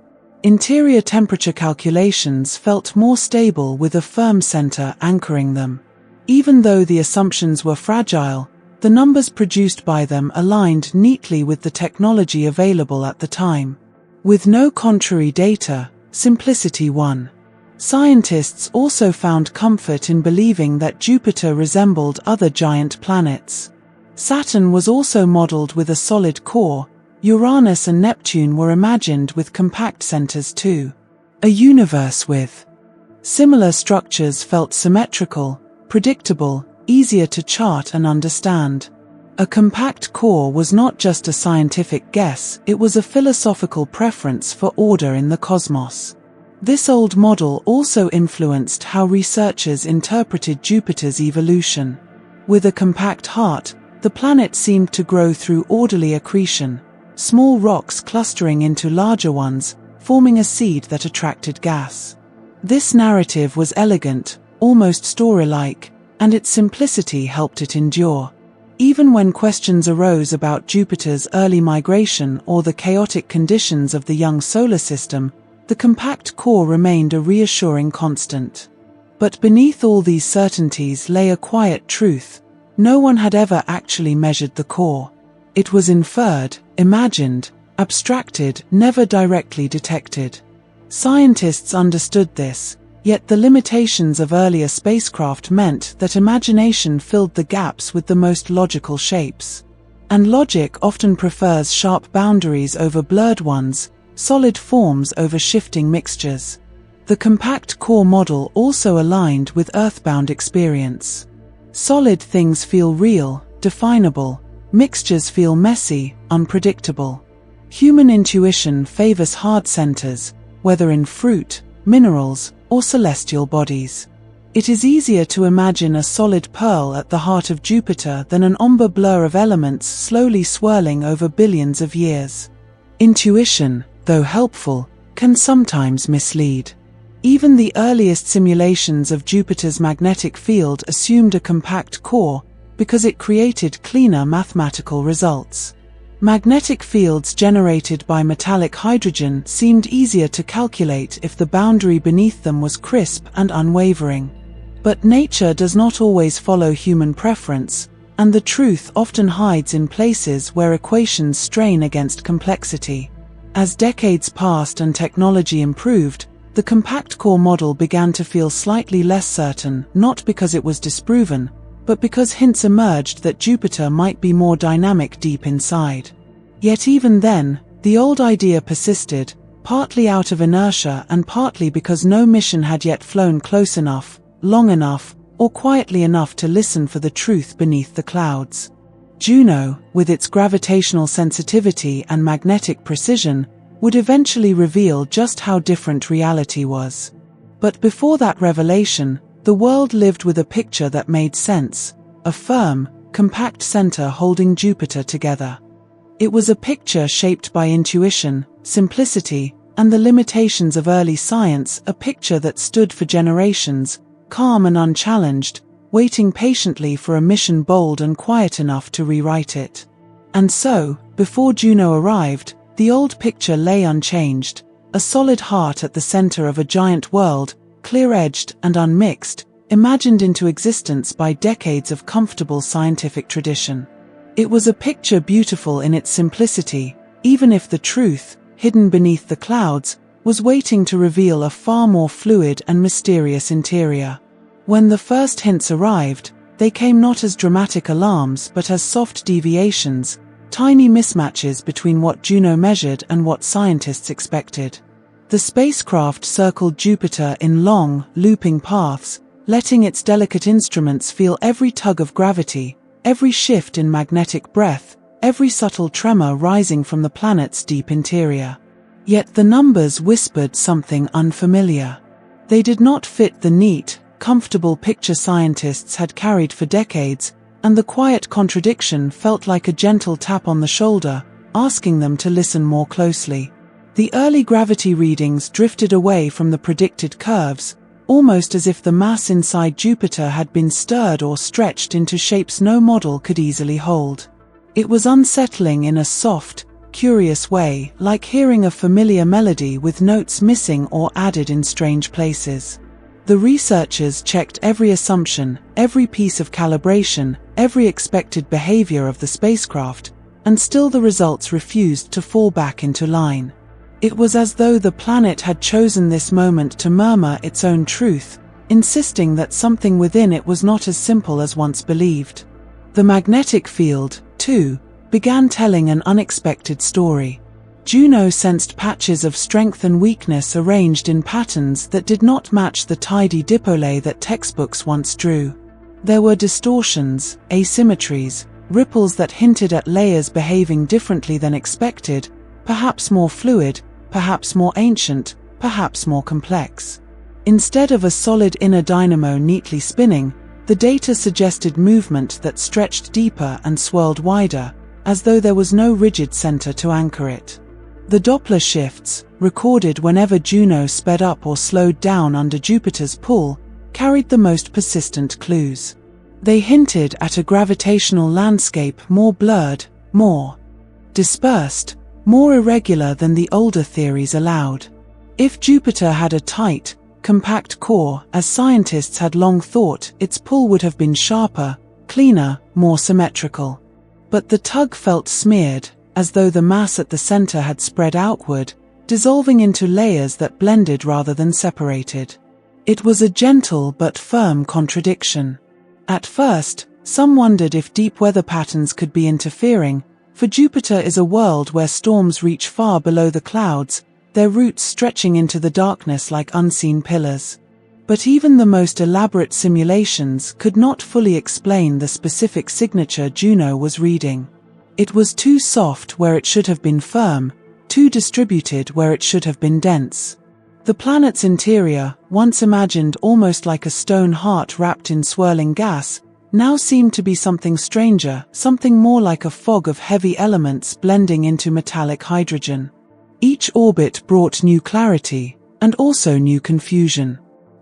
Interior temperature calculations felt more stable with a firm center anchoring them. Even though the assumptions were fragile, the numbers produced by them aligned neatly with the technology available at the time. With no contrary data, simplicity won. Scientists also found comfort in believing that Jupiter resembled other giant planets. Saturn was also modeled with a solid core. Uranus and Neptune were imagined with compact centers too. A universe with similar structures felt symmetrical, predictable, easier to chart and understand. A compact core was not just a scientific guess, it was a philosophical preference for order in the cosmos. This old model also influenced how researchers interpreted Jupiter's evolution. With a compact heart, the planet seemed to grow through orderly accretion, small rocks clustering into larger ones, forming a seed that attracted gas. This narrative was elegant, almost story-like, and its simplicity helped it endure. Even when questions arose about Jupiter's early migration or the chaotic conditions of the young solar system, the compact core remained a reassuring constant. But beneath all these certainties lay a quiet truth: no one had ever actually measured the core. It was inferred, imagined, abstracted, never directly detected. Scientists understood this, yet the limitations of earlier spacecraft meant that imagination filled the gaps with the most logical shapes. And logic often prefers sharp boundaries over blurred ones, solid forms over shifting mixtures. The compact core model also aligned with earthbound experience. Solid things feel real, definable. Mixtures feel messy, unpredictable. Human intuition favors hard centers, whether in fruit, minerals, or celestial bodies. It is easier to imagine a solid pearl at the heart of Jupiter than an ombre blur of elements slowly swirling over billions of years. Intuition, though helpful, can sometimes mislead. Even the earliest simulations of Jupiter's magnetic field assumed a compact core, because it created cleaner mathematical results. Magnetic fields generated by metallic hydrogen seemed easier to calculate if the boundary beneath them was crisp and unwavering. But nature does not always follow human preference, and the truth often hides in places where equations strain against complexity. As decades passed and technology improved, the compact core model began to feel slightly less certain, not because it was disproven, but because hints emerged that Jupiter might be more dynamic deep inside. Yet even then, the old idea persisted, partly out of inertia and partly because no mission had yet flown close enough, long enough, or quietly enough to listen for the truth beneath the clouds. Juno, with its gravitational sensitivity and magnetic precision, would eventually reveal just how different reality was. But before that revelation, the world lived with a picture that made sense, a firm, compact center holding Jupiter together. It was a picture shaped by intuition, simplicity, and the limitations of early science, a picture that stood for generations, calm and unchallenged, waiting patiently for a mission bold and quiet enough to rewrite it. And so, before Juno arrived, the old picture lay unchanged, a solid heart at the center of a giant world, clear-edged and unmixed, imagined into existence by decades of comfortable scientific tradition. It was a picture beautiful in its simplicity, even if the truth, hidden beneath the clouds, was waiting to reveal a far more fluid and mysterious interior. When the first hints arrived, they came not as dramatic alarms but as soft deviations, tiny mismatches between what Juno measured and what scientists expected. The spacecraft circled Jupiter in long, looping paths, letting its delicate instruments feel every tug of gravity, every shift in magnetic breath, every subtle tremor rising from the planet's deep interior. Yet the numbers whispered something unfamiliar. They did not fit the neat, comfortable picture scientists had carried for decades, and the quiet contradiction felt like a gentle tap on the shoulder, asking them to listen more closely. The early gravity readings drifted away from the predicted curves, almost as if the mass inside Jupiter had been stirred or stretched into shapes no model could easily hold. It was unsettling in a soft, curious way, like hearing a familiar melody with notes missing or added in strange places. The researchers checked every assumption, every piece of calibration, every expected behavior of the spacecraft, and still the results refused to fall back into line. It was as though the planet had chosen this moment to murmur its own truth, insisting that something within it was not as simple as once believed. The magnetic field, too, began telling an unexpected story. Juno sensed patches of strength and weakness arranged in patterns that did not match the tidy dipole that textbooks once drew. There were distortions, asymmetries, ripples that hinted at layers behaving differently than expected, perhaps more fluid, perhaps more ancient, perhaps more complex. Instead of a solid inner dynamo neatly spinning, the data suggested movement that stretched deeper and swirled wider, as though there was no rigid center to anchor it. The Doppler shifts, recorded whenever Juno sped up or slowed down under Jupiter's pull, carried the most persistent clues. They hinted at a gravitational landscape more blurred, more dispersed, more irregular than the older theories allowed. If Jupiter had a tight, compact core, as scientists had long thought, its pull would have been sharper, cleaner, more symmetrical. But the tug felt smeared, as though the mass at the center had spread outward, dissolving into layers that blended rather than separated. It was a gentle but firm contradiction. At first, some wondered if deep weather patterns could be interfering, for Jupiter is a world where storms reach far below the clouds, their roots stretching into the darkness like unseen pillars. But even the most elaborate simulations could not fully explain the specific signature Juno was reading. It was too soft where it should have been firm, too distributed where it should have been dense. The planet's interior, once imagined almost like a stone heart wrapped in swirling gas, now seemed to be something stranger, something more like a fog of heavy elements blending into metallic hydrogen. Each orbit brought new clarity, and also new confusion.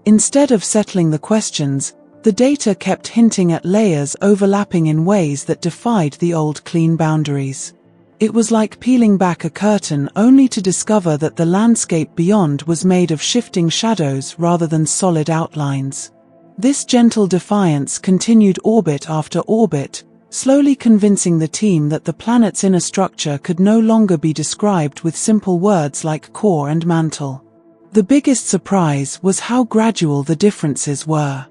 Instead of settling the questions, the data kept hinting at layers overlapping in ways that defied the old clean boundaries. It was like peeling back a curtain only to discover that the landscape beyond was made of shifting shadows rather than solid outlines. This gentle defiance continued orbit after orbit, slowly convincing the team that the planet's inner structure could no longer be described with simple words like core and mantle. The biggest surprise was how gradual the differences were.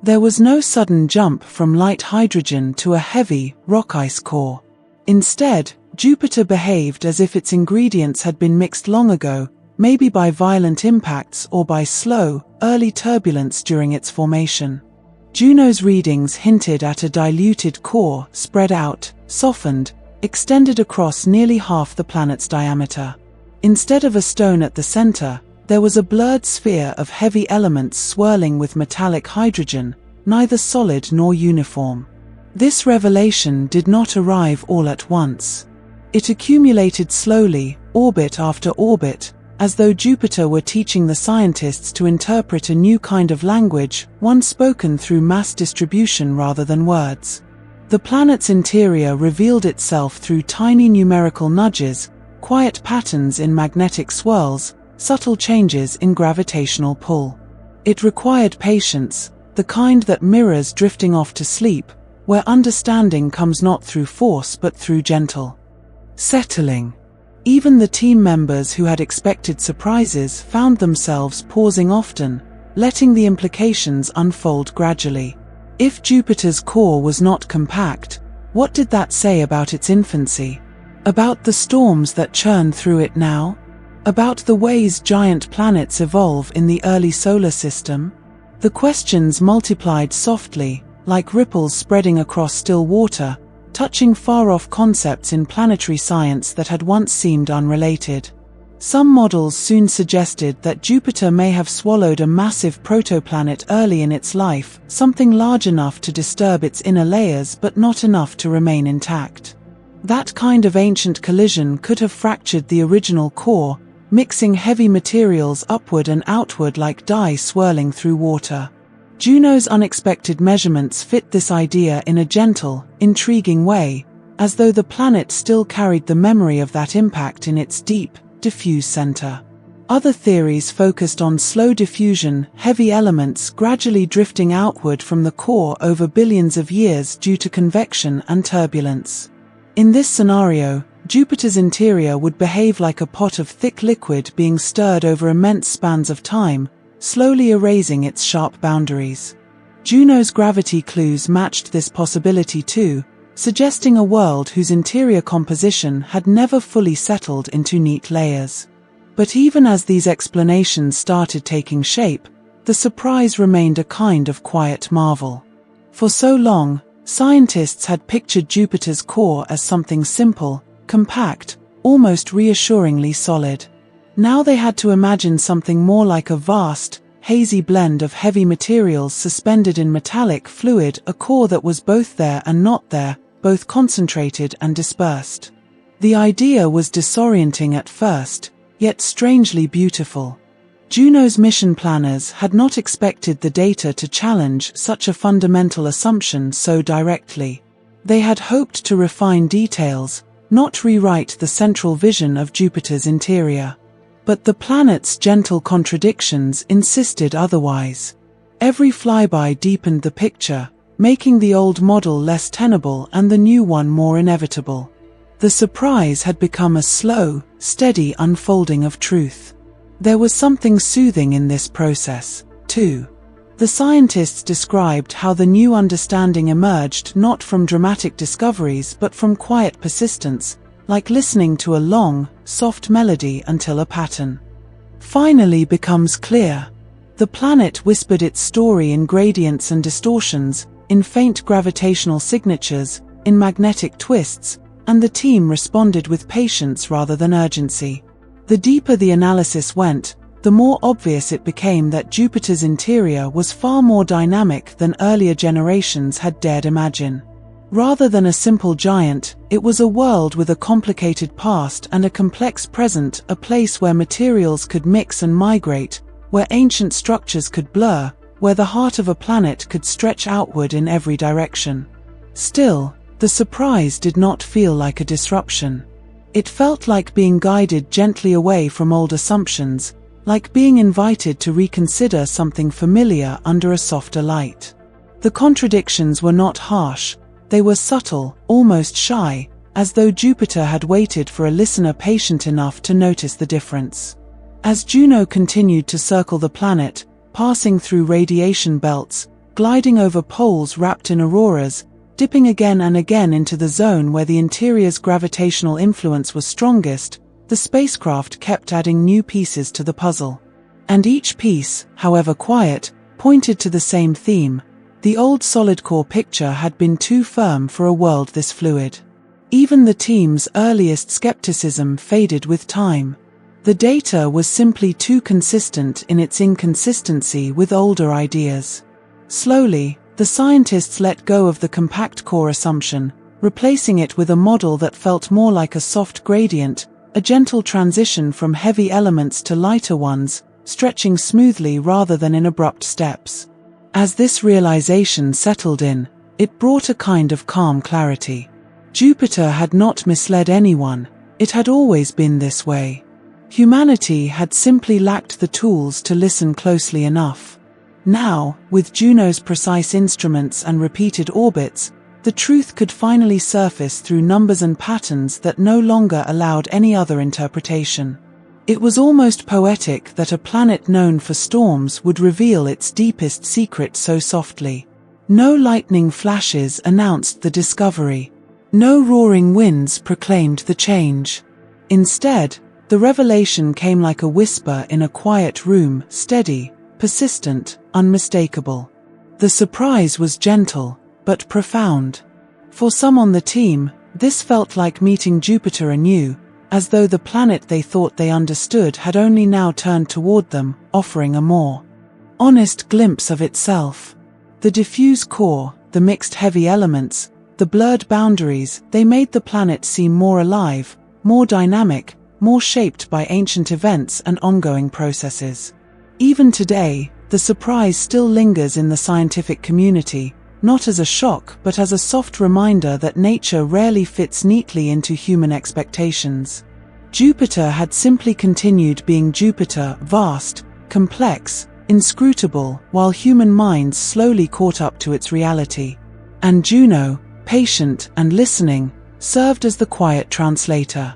There was no sudden jump from light hydrogen to a heavy, rock-ice core. Instead, Jupiter behaved as if its ingredients had been mixed long ago, maybe by violent impacts or by slow, early turbulence during its formation. Juno's readings hinted at a diluted core, spread out, softened, extended across nearly half the planet's diameter. Instead of a stone at the center, there was a blurred sphere of heavy elements swirling with metallic hydrogen, neither solid nor uniform. This revelation did not arrive all at once. It accumulated slowly, orbit after orbit, as though Jupiter were teaching the scientists to interpret a new kind of language, one spoken through mass distribution rather than words. The planet's interior revealed itself through tiny numerical nudges, quiet patterns in magnetic swirls, subtle changes in gravitational pull. It required patience, the kind that mirrors drifting off to sleep, where understanding comes not through force but through gentle settling. Even the team members who had expected surprises found themselves pausing often, letting the implications unfold gradually. If Jupiter's core was not compact, what did that say about its infancy? About the storms that churn through it now? About the ways giant planets evolve in the early solar system? The questions multiplied softly, like ripples spreading across still water, touching far-off concepts in planetary science that had once seemed unrelated. Some models soon suggested that Jupiter may have swallowed a massive protoplanet early in its life, something large enough to disturb its inner layers but not enough to remain intact. That kind of ancient collision could have fractured the original core, mixing heavy materials upward and outward like dye swirling through water. Juno's unexpected measurements fit this idea in a gentle, intriguing way, as though the planet still carried the memory of that impact in its deep, diffuse center. Other theories focused on slow diffusion, heavy elements gradually drifting outward from the core over billions of years due to convection and turbulence. In this scenario, Jupiter's interior would behave like a pot of thick liquid being stirred over immense spans of time, slowly erasing its sharp boundaries. Juno's gravity clues matched this possibility too, suggesting a world whose interior composition had never fully settled into neat layers. But even as these explanations started taking shape, the surprise remained a kind of quiet marvel. For so long, scientists had pictured Jupiter's core as something simple, compact, almost reassuringly solid. Now they had to imagine something more like a vast, hazy blend of heavy materials suspended in metallic fluid, a core that was both there and not there, both concentrated and dispersed. The idea was disorienting at first, yet strangely beautiful. Juno's mission planners had not expected the data to challenge such a fundamental assumption so directly. They had hoped to refine details, not rewrite the central vision of Jupiter's interior. But the planet's gentle contradictions insisted otherwise. Every flyby deepened the picture, making the old model less tenable and the new one more inevitable. The surprise had become a slow, steady unfolding of truth. There was something soothing in this process, too. The scientists described how the new understanding emerged not from dramatic discoveries but from quiet persistence, like listening to a long, soft melody until a pattern finally becomes clear. The planet whispered its story in gradients and distortions, in faint gravitational signatures, in magnetic twists, and the team responded with patience rather than urgency. The deeper the analysis went, the more obvious it became that Jupiter's interior was far more dynamic than earlier generations had dared imagine. Rather than a simple giant, it was a world with a complicated past and a complex present, a place where materials could mix and migrate, where ancient structures could blur, where the heart of a planet could stretch outward in every direction. Still, the surprise did not feel like a disruption. It felt like being guided gently away from old assumptions, like being invited to reconsider something familiar under a softer light. The contradictions were not harsh. They were subtle, almost shy, as though Jupiter had waited for a listener patient enough to notice the difference. As Juno continued to circle the planet, passing through radiation belts, gliding over poles wrapped in auroras, dipping again and again into the zone where the interior's gravitational influence was strongest, the spacecraft kept adding new pieces to the puzzle. And each piece, however quiet, pointed to the same theme: The old solid core picture had been too firm for a world this fluid. Even the team's earliest skepticism faded with time. The data was simply too consistent in its inconsistency with older ideas. Slowly, the scientists let go of the compact core assumption, replacing it with a model that felt more like a soft gradient, a gentle transition from heavy elements to lighter ones, stretching smoothly rather than in abrupt steps. As this realization settled in, it brought a kind of calm clarity. Jupiter had not misled anyone, it had always been this way. Humanity had simply lacked the tools to listen closely enough. Now, with Juno's precise instruments and repeated orbits, the truth could finally surface through numbers and patterns that no longer allowed any other interpretation. It was almost poetic that a planet known for storms would reveal its deepest secret so softly. No lightning flashes announced the discovery. No roaring winds proclaimed the change. Instead, the revelation came like a whisper in a quiet room, steady, persistent, unmistakable. The surprise was gentle, but profound. For some on the team, this felt like meeting Jupiter anew, as though the planet they thought they understood had only now turned toward them, offering a more honest glimpse of itself. The diffuse core, the mixed heavy elements, the blurred boundaries, they made the planet seem more alive, more dynamic, more shaped by ancient events and ongoing processes. Even today, the surprise still lingers in the scientific community, not as a shock but as a soft reminder that nature rarely fits neatly into human expectations. Jupiter had simply continued being Jupiter, vast, complex, inscrutable, while human minds slowly caught up to its reality. And Juno, patient and listening, served as the quiet translator.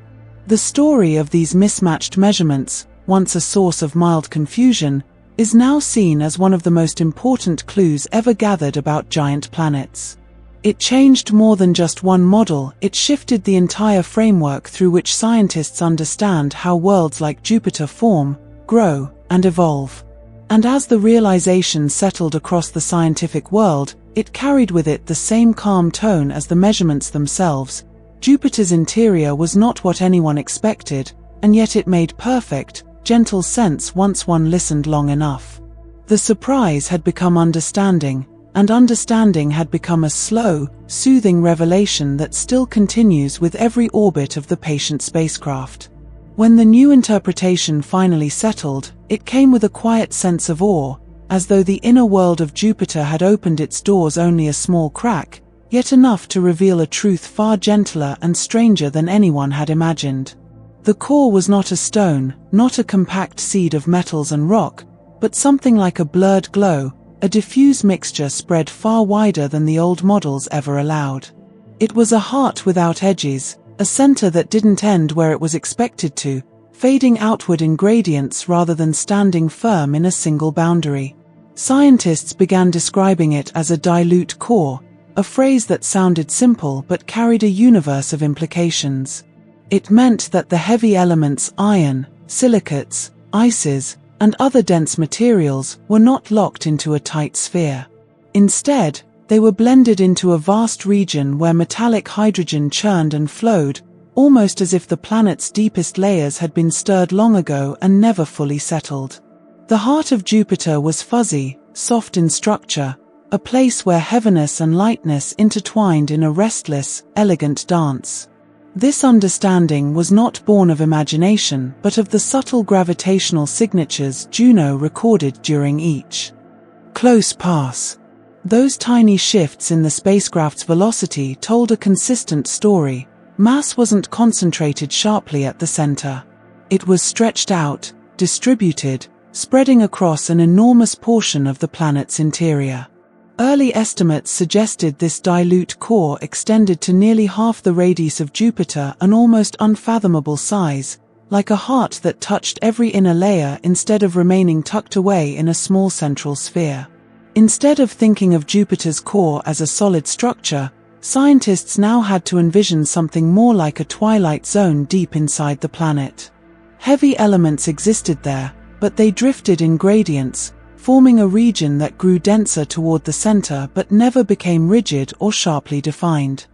The story of these mismatched measurements, once a source of mild confusion, is now seen as one of the most important clues ever gathered about giant planets. It changed more than just one model, it shifted the entire framework through which scientists understand how worlds like Jupiter form, grow, and evolve. And as the realization settled across the scientific world, it carried with it the same calm tone as the measurements themselves. Jupiter's interior was not what anyone expected, and yet it made perfect, gentle sense once one listened long enough. The surprise had become understanding, and understanding had become a slow, soothing revelation that still continues with every orbit of the patient spacecraft. When the new interpretation finally settled, it came with a quiet sense of awe, as though the inner world of Jupiter had opened its doors only a small crack, yet enough to reveal a truth far gentler and stranger than anyone had imagined. The core was not a stone, not a compact seed of metals and rock, but something like a blurred glow, a diffuse mixture spread far wider than the old models ever allowed. It was a heart without edges, a center that didn't end where it was expected to, fading outward in gradients rather than standing firm in a single boundary. Scientists began describing it as a dilute core, a phrase that sounded simple but carried a universe of implications. It meant that the heavy elements iron, silicates, ices, and other dense materials were not locked into a tight sphere. Instead, they were blended into a vast region where metallic hydrogen churned and flowed, almost as if the planet's deepest layers had been stirred long ago and never fully settled. The heart of Jupiter was fuzzy, soft in structure, a place where heaviness and lightness intertwined in a restless, elegant dance. This understanding was not born of imagination but of the subtle gravitational signatures Juno recorded during each close pass. Those tiny shifts in the spacecraft's velocity told a consistent story. Mass wasn't concentrated sharply at the center. It was stretched out, distributed, spreading across an enormous portion of the planet's interior. Early estimates suggested this dilute core extended to nearly half the radius of Jupiter, an almost unfathomable size, like a heart that touched every inner layer instead of remaining tucked away in a small central sphere. Instead of thinking of Jupiter's core as a solid structure, scientists now had to envision something more like a twilight zone deep inside the planet. Heavy elements existed there, but they drifted in gradients, forming a region that grew denser toward the center but never became rigid or sharply defined.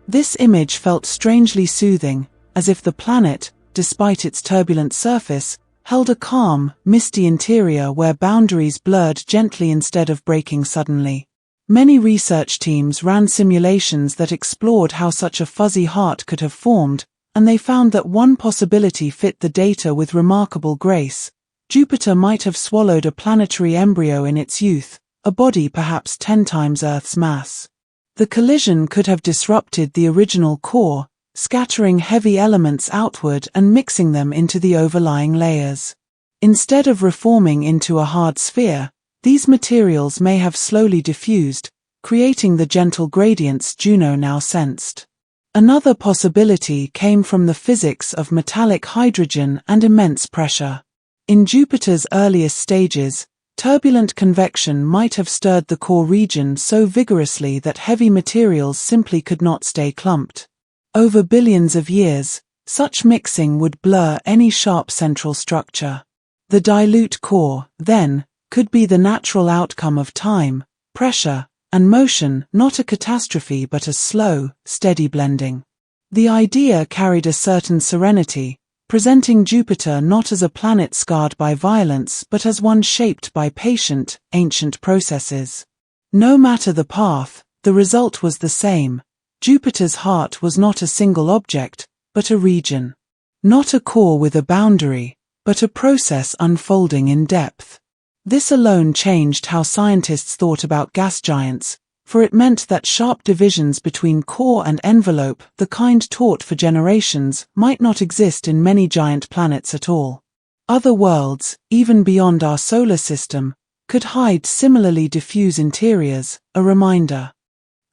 This image felt strangely soothing, as if the planet, despite its turbulent surface, held a calm, misty interior where boundaries blurred gently instead of breaking suddenly. Many research teams ran simulations that explored how such a fuzzy heart could have formed, and they found that one possibility fit the data with remarkable grace. Jupiter might have swallowed a planetary embryo in its youth, a body perhaps 10 times Earth's mass. The collision could have disrupted the original core, scattering heavy elements outward and mixing them into the overlying layers. Instead of reforming into a hard sphere, these materials may have slowly diffused, creating the gentle gradients Juno now sensed. Another possibility came from the physics of metallic hydrogen and immense pressure. In Jupiter's earliest stages, turbulent convection might have stirred the core region so vigorously that heavy materials simply could not stay clumped. Over billions of years, such mixing would blur any sharp central structure. The dilute core, then, could be the natural outcome of time, pressure, and motion, not a catastrophe but a slow, steady blending. The idea carried a certain serenity, presenting Jupiter not as a planet scarred by violence but as one shaped by patient, ancient processes. No matter the path, the result was the same. Jupiter's heart was not a single object, but a region. Not a core with a boundary, but a process unfolding in depth. This alone changed how scientists thought about gas giants, for it meant that sharp divisions between core and envelope, the kind taught for generations, might not exist in many giant planets at all. Other worlds, even beyond our solar system, could hide similarly diffuse interiors, a reminder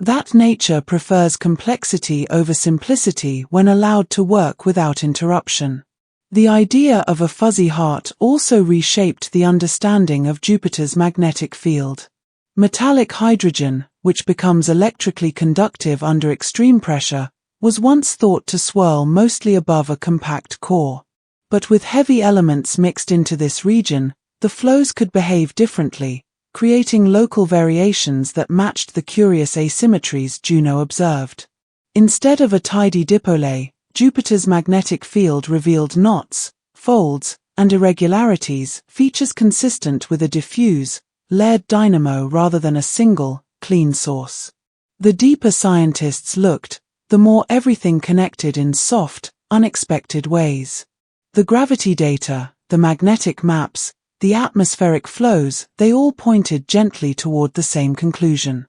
that nature prefers complexity over simplicity when allowed to work without interruption. The idea of a fuzzy heart also reshaped the understanding of Jupiter's magnetic field. Metallic hydrogen, which becomes electrically conductive under extreme pressure, was once thought to swirl mostly above a compact core. But with heavy elements mixed into this region, the flows could behave differently, creating local variations that matched the curious asymmetries Juno observed. Instead of a tidy dipole, Jupiter's magnetic field revealed knots, folds, and irregularities, features consistent with a diffuse, layered dynamo rather than a single, clean source. The deeper scientists looked, the more everything connected in soft, unexpected ways. The gravity data, the magnetic maps, the atmospheric flows, they all pointed gently toward the same conclusion.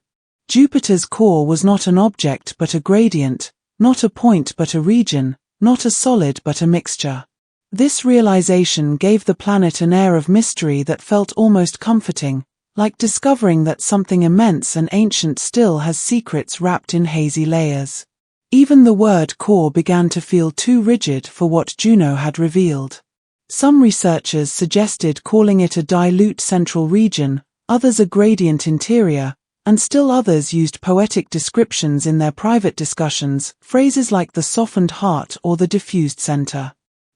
Jupiter's core was not an object but a gradient, not a point but a region, not a solid but a mixture. This realization gave the planet an air of mystery that felt almost comforting, like discovering that something immense and ancient still has secrets wrapped in hazy layers. Even the word core began to feel too rigid for what Juno had revealed. Some researchers suggested calling it a dilute central region, others a gradient interior, and still others used poetic descriptions in their private discussions, phrases like the softened heart or the diffused center.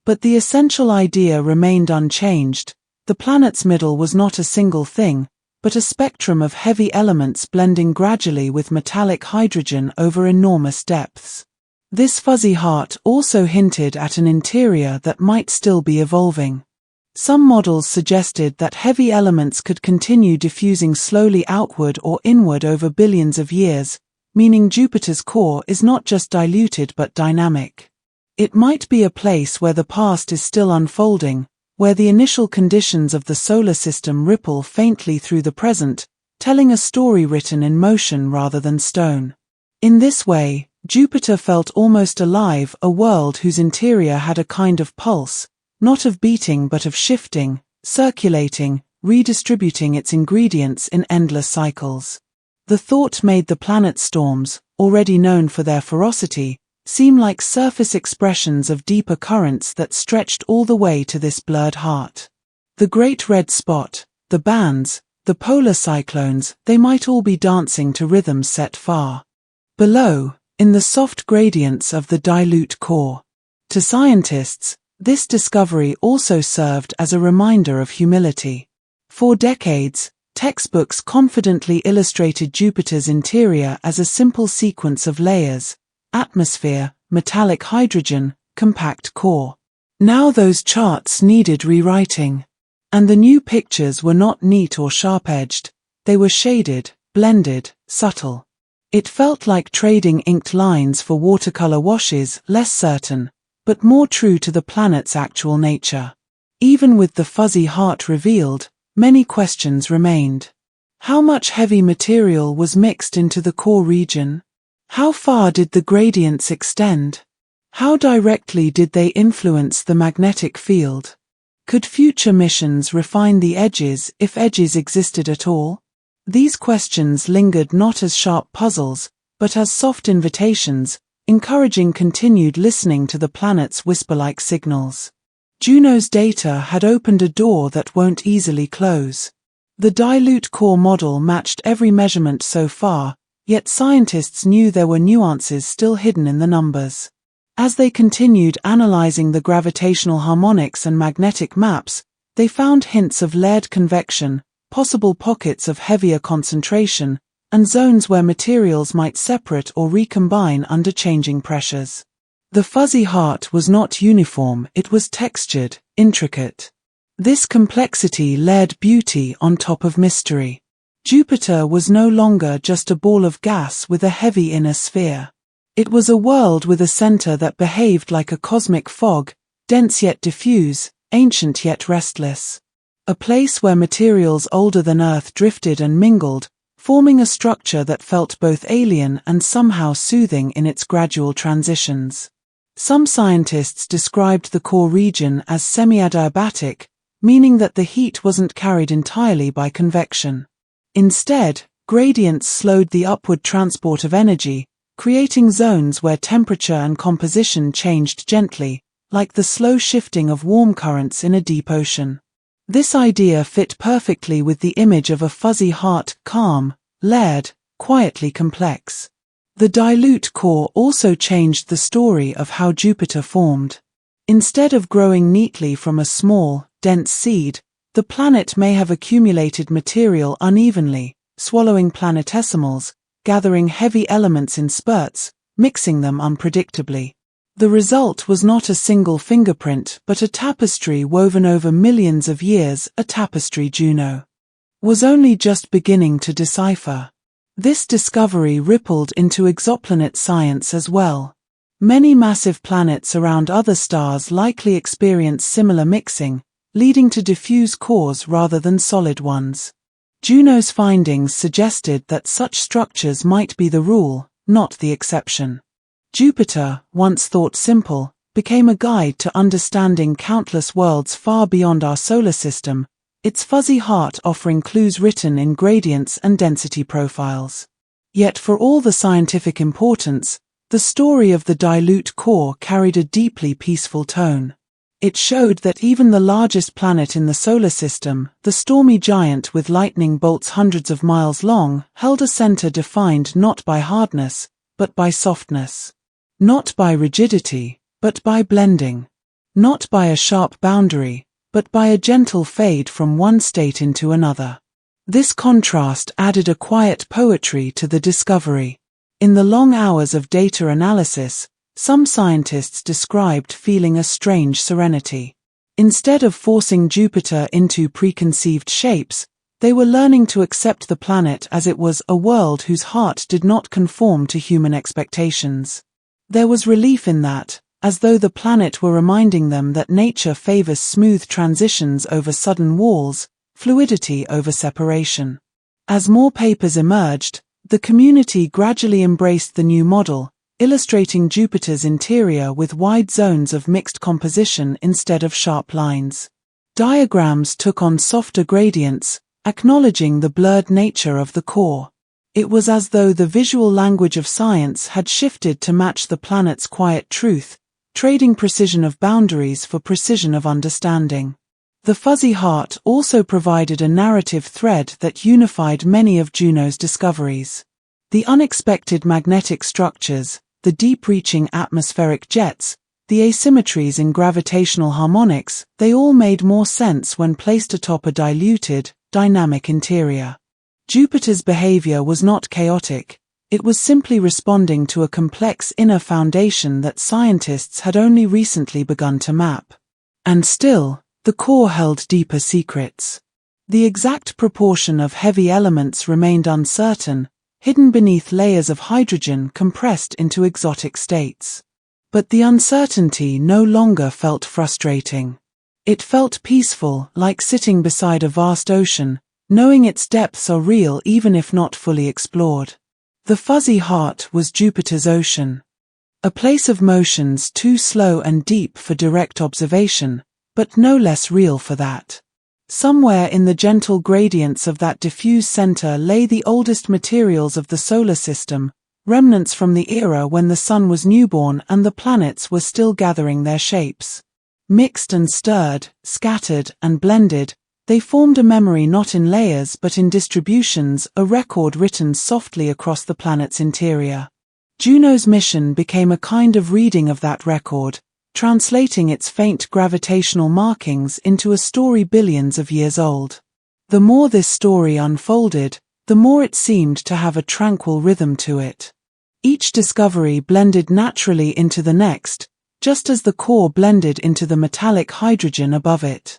But the essential idea remained unchanged. The planet's middle was not a single thing, but a spectrum of heavy elements blending gradually with metallic hydrogen over enormous depths. This fuzzy heart also hinted at an interior that might still be evolving. Some models suggested that heavy elements could continue diffusing slowly outward or inward over billions of years, meaning Jupiter's core is not just diluted but dynamic. It might be a place where the past is still unfolding, where the initial conditions of the solar system ripple faintly through the present, telling a story written in motion rather than stone. In this way, Jupiter felt almost alive, a world whose interior had a kind of pulse, not of beating but of shifting, circulating, redistributing its ingredients in endless cycles. The thought made the planet's storms, already known for their ferocity, seem like surface expressions of deeper currents that stretched all the way to this blurred heart. The great red spot, the bands, the polar cyclones, they might all be dancing to rhythms set far below, in the soft gradients of the dilute core. To scientists, this discovery also served as a reminder of humility. For decades, textbooks confidently illustrated Jupiter's interior as a simple sequence of layers: atmosphere, metallic hydrogen, compact core. Now those charts needed rewriting. And the new pictures were not neat or sharp-edged. They were shaded, blended, subtle. It felt like trading inked lines for watercolor washes, less certain, but more true to the planet's actual nature. Even with the fuzzy heart revealed, many questions remained. How much heavy material was mixed into the core region? How far did the gradients extend? How directly did they influence the magnetic field? Could future missions refine the edges, if edges existed at all? These questions lingered not as sharp puzzles, but as soft invitations, encouraging continued listening to the planet's whisper-like signals. Juno's data had opened a door that won't easily close. The dilute core model matched every measurement so far, yet scientists knew there were nuances still hidden in the numbers. As they continued analyzing the gravitational harmonics and magnetic maps, they found hints of layered convection, possible pockets of heavier concentration, and zones where materials might separate or recombine under changing pressures. The fuzzy heart was not uniform, it was textured, intricate. This complexity layered beauty on top of mystery. Jupiter was no longer just a ball of gas with a heavy inner sphere. It was a world with a center that behaved like a cosmic fog, dense yet diffuse, ancient yet restless. A place where materials older than Earth drifted and mingled, forming a structure that felt both alien and somehow soothing in its gradual transitions. Some scientists described the core region as semi-adiabatic, meaning that the heat wasn't carried entirely by convection. Instead, gradients slowed the upward transport of energy, creating zones where temperature and composition changed gently, like the slow shifting of warm currents in a deep ocean. This idea fit perfectly with the image of a fuzzy heart, calm, layered, quietly complex. The dilute core also changed the story of how Jupiter formed. Instead of growing neatly from a small, dense seed, the planet may have accumulated material unevenly, swallowing planetesimals, gathering heavy elements in spurts, mixing them unpredictably. The result was not a single fingerprint but a tapestry woven over millions of years, a tapestry Juno was only just beginning to decipher. This discovery rippled into exoplanet science as well. Many massive planets around other stars likely experience similar mixing, leading to diffuse cores rather than solid ones. Juno's findings suggested that such structures might be the rule, not the exception. Jupiter, once thought simple, became a guide to understanding countless worlds far beyond our solar system, its fuzzy heart offering clues written in gradients and density profiles. Yet for all the scientific importance, the story of the dilute core carried a deeply peaceful tone. It showed that even the largest planet in the solar system, the stormy giant with lightning bolts hundreds of miles long, held a center defined not by hardness, but by softness. Not by rigidity, but by blending. Not by a sharp boundary, but by a gentle fade from one state into another. This contrast added a quiet poetry to the discovery. In the long hours of data analysis, some scientists described feeling a strange serenity. Instead of forcing Jupiter into preconceived shapes, they were learning to accept the planet as it was, a world whose heart did not conform to human expectations. There was relief in that, as though the planet were reminding them that nature favors smooth transitions over sudden walls, fluidity over separation. As more papers emerged, the community gradually embraced the new model, illustrating Jupiter's interior with wide zones of mixed composition instead of sharp lines. Diagrams took on softer gradients, acknowledging the blurred nature of the core. It was as though the visual language of science had shifted to match the planet's quiet truth, trading precision of boundaries for precision of understanding. The fuzzy heart also provided a narrative thread that unified many of Juno's discoveries. The unexpected magnetic structures, the deep-reaching atmospheric jets, the asymmetries in gravitational harmonics, they all made more sense when placed atop a diluted, dynamic interior. Jupiter's behavior was not chaotic. It was simply responding to a complex inner foundation that scientists had only recently begun to map. And still, the core held deeper secrets. The exact proportion of heavy elements remained uncertain, hidden beneath layers of hydrogen compressed into exotic states. But the uncertainty no longer felt frustrating. It felt peaceful, like sitting beside a vast ocean, knowing its depths are real even if not fully explored. The fuzzy heart was Jupiter's ocean. A place of motions too slow and deep for direct observation, but no less real for that. Somewhere in the gentle gradients of that diffuse center lay the oldest materials of the solar system, remnants from the era when the sun was newborn and the planets were still gathering their shapes. Mixed and stirred, scattered and blended, they formed a memory not in layers but in distributions, a record written softly across the planet's interior. Juno's mission became a kind of reading of that record, translating its faint gravitational markings into a story billions of years old. The more this story unfolded, the more it seemed to have a tranquil rhythm to it. Each discovery blended naturally into the next, just as the core blended into the metallic hydrogen above it.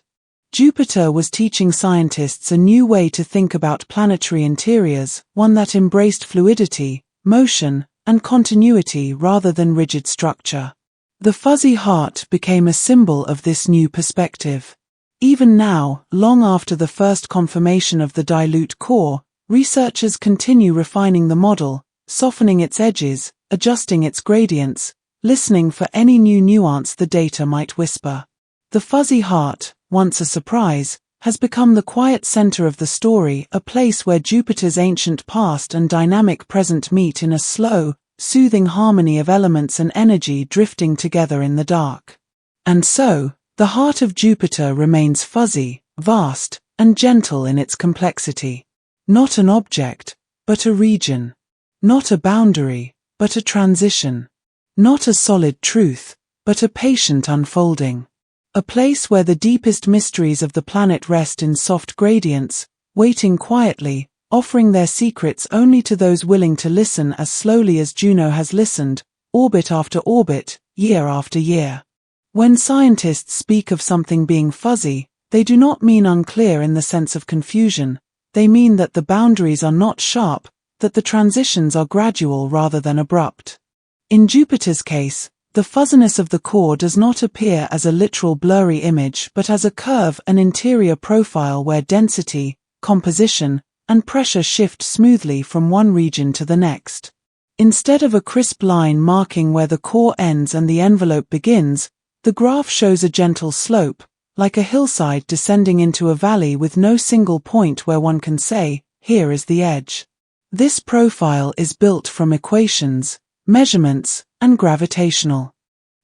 Jupiter was teaching scientists a new way to think about planetary interiors, one that embraced fluidity, motion, and continuity rather than rigid structure. The fuzzy heart became a symbol of this new perspective. Even now, long after the first confirmation of the dilute core, researchers continue refining the model, softening its edges, adjusting its gradients, listening for any new nuance the data might whisper. The fuzzy heart, once a surprise, has become the quiet center of the story, a place where Jupiter's ancient past and dynamic present meet in a slow, soothing harmony of elements and energy drifting together in the dark. And so, the heart of Jupiter remains fuzzy, vast, and gentle in its complexity. Not an object, but a region. Not a boundary, but a transition. Not a solid truth, but a patient unfolding. A place where the deepest mysteries of the planet rest in soft gradients, waiting quietly, offering their secrets only to those willing to listen as slowly as Juno has listened, orbit after orbit, year after year. When scientists speak of something being fuzzy, they do not mean unclear in the sense of confusion. They mean that the boundaries are not sharp, that the transitions are gradual rather than abrupt. In Jupiter's case, the fuzziness of the core does not appear as a literal blurry image but as a curve, an interior profile where density, composition, and pressure shift smoothly from one region to the next. Instead of a crisp line marking where the core ends and the envelope begins, the graph shows a gentle slope, like a hillside descending into a valley with no single point where one can say, here is the edge. This profile is built from equations, measurements, and gravitational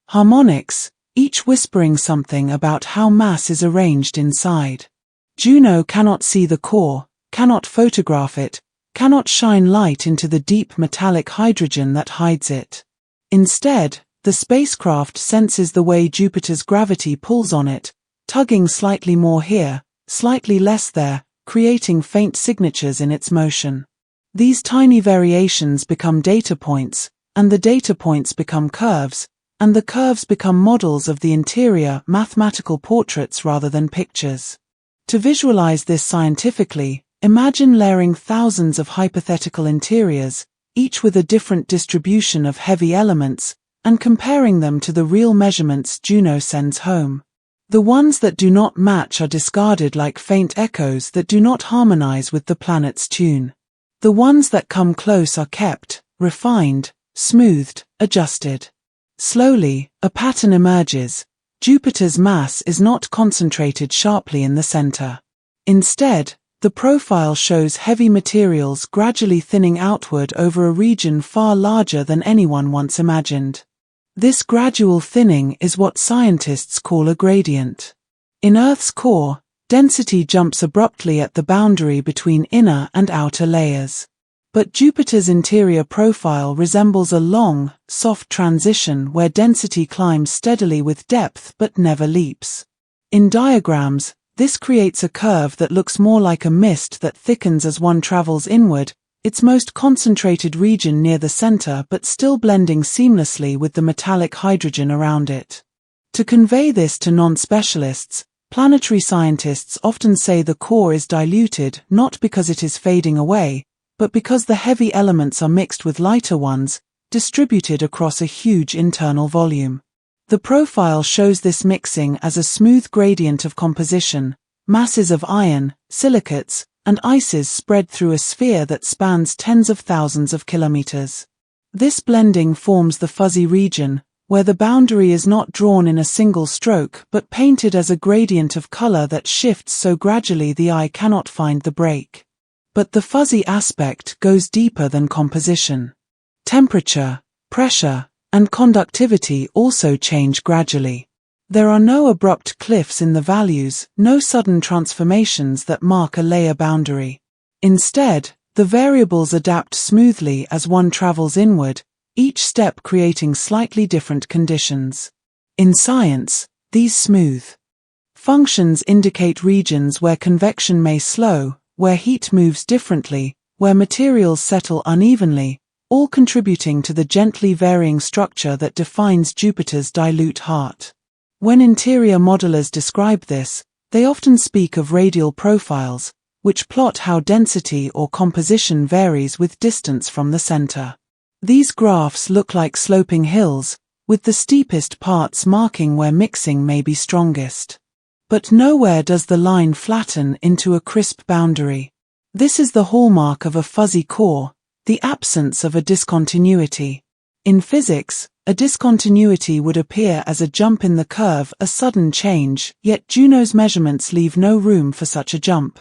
harmonics, each whispering something about how mass is arranged inside. Juno cannot see the core, cannot photograph it, cannot shine light into the deep metallic hydrogen that hides it. Instead, the spacecraft senses the way Jupiter's gravity pulls on it, tugging slightly more here, slightly less there, creating faint signatures in its motion. These tiny variations become data points, and the data points become curves, and the curves become models of the interior, mathematical portraits rather than pictures. To visualize this scientifically, imagine layering thousands of hypothetical interiors, each with a different distribution of heavy elements, and comparing them to the real measurements Juno sends home. The ones that do not match are discarded like faint echoes that do not harmonize with the planet's tune. The ones that come close are kept, refined, smoothed, adjusted. Slowly, a pattern emerges. Jupiter's mass is not concentrated sharply in the center. Instead, the profile shows heavy materials gradually thinning outward over a region far larger than anyone once imagined. This gradual thinning is what scientists call a gradient. In Earth's core, density jumps abruptly at the boundary between inner and outer layers. But Jupiter's interior profile resembles a long, soft transition where density climbs steadily with depth but never leaps. In diagrams, This creates a curve that looks more like a mist that thickens as one travels inward, its most concentrated region near the center but still blending seamlessly with the metallic hydrogen around it. To convey this to non-specialists, planetary scientists often say the core is diluted not because it is fading away, but because the heavy elements are mixed with lighter ones, distributed across a huge internal volume. The profile shows this mixing as a smooth gradient of composition, masses of iron, silicates, and ices spread through a sphere that spans tens of thousands of kilometers. This blending forms the fuzzy region, where the boundary is not drawn in a single stroke but painted as a gradient of color that shifts so gradually the eye cannot find the break. But the fuzzy aspect goes deeper than composition. Temperature, pressure, and conductivity also change gradually. There are no abrupt cliffs in the values, no sudden transformations that mark a layer boundary. Instead, the variables adapt smoothly as one travels inward, each step creating slightly different conditions. In science, these smooth functions indicate regions where convection may slow, where heat moves differently, where materials settle unevenly, all contributing to the gently varying structure that defines Jupiter's dilute heart. When interior modelers describe this, they often speak of radial profiles, which plot how density or composition varies with distance from the center. These graphs look like sloping hills, with the steepest parts marking where mixing may be strongest. But nowhere does the line flatten into a crisp boundary. This is the hallmark of a fuzzy core, the absence of a discontinuity. In physics, a discontinuity would appear as a jump in the curve, a sudden change, yet Juno's measurements leave no room for such a jump.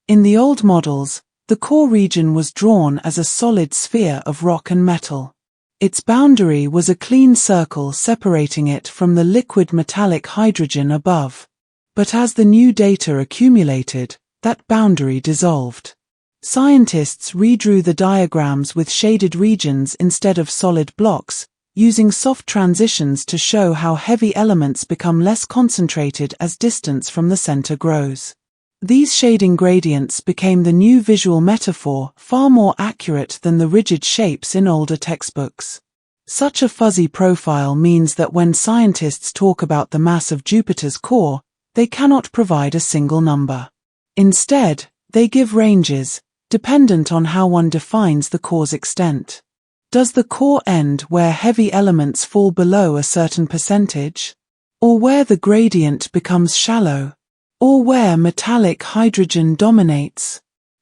In the old models, the core region was drawn as a solid sphere of rock and metal. Its boundary was a clean circle separating it from the liquid metallic hydrogen above. But as the new data accumulated, that boundary dissolved. Scientists redrew the diagrams with shaded regions instead of solid blocks, using soft transitions to show how heavy elements become less concentrated as distance from the center grows. These shading gradients became the new visual metaphor, far more accurate than the rigid shapes in older textbooks. Such a fuzzy profile means that when scientists talk about the mass of Jupiter's core, they cannot provide a single number. Instead, they give ranges, dependent on how one defines the core's extent. Does the core end where heavy elements fall below a certain percentage? Or where the gradient becomes shallow? Or where metallic hydrogen dominates?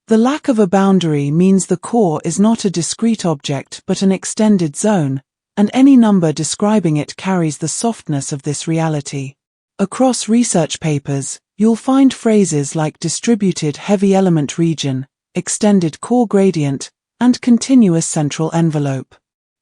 The lack of a boundary means the core is not a discrete object but an extended zone, and any number describing it carries the softness of this reality. Across research papers, you'll find phrases like distributed heavy element region, extended core gradient, and continuous central envelope.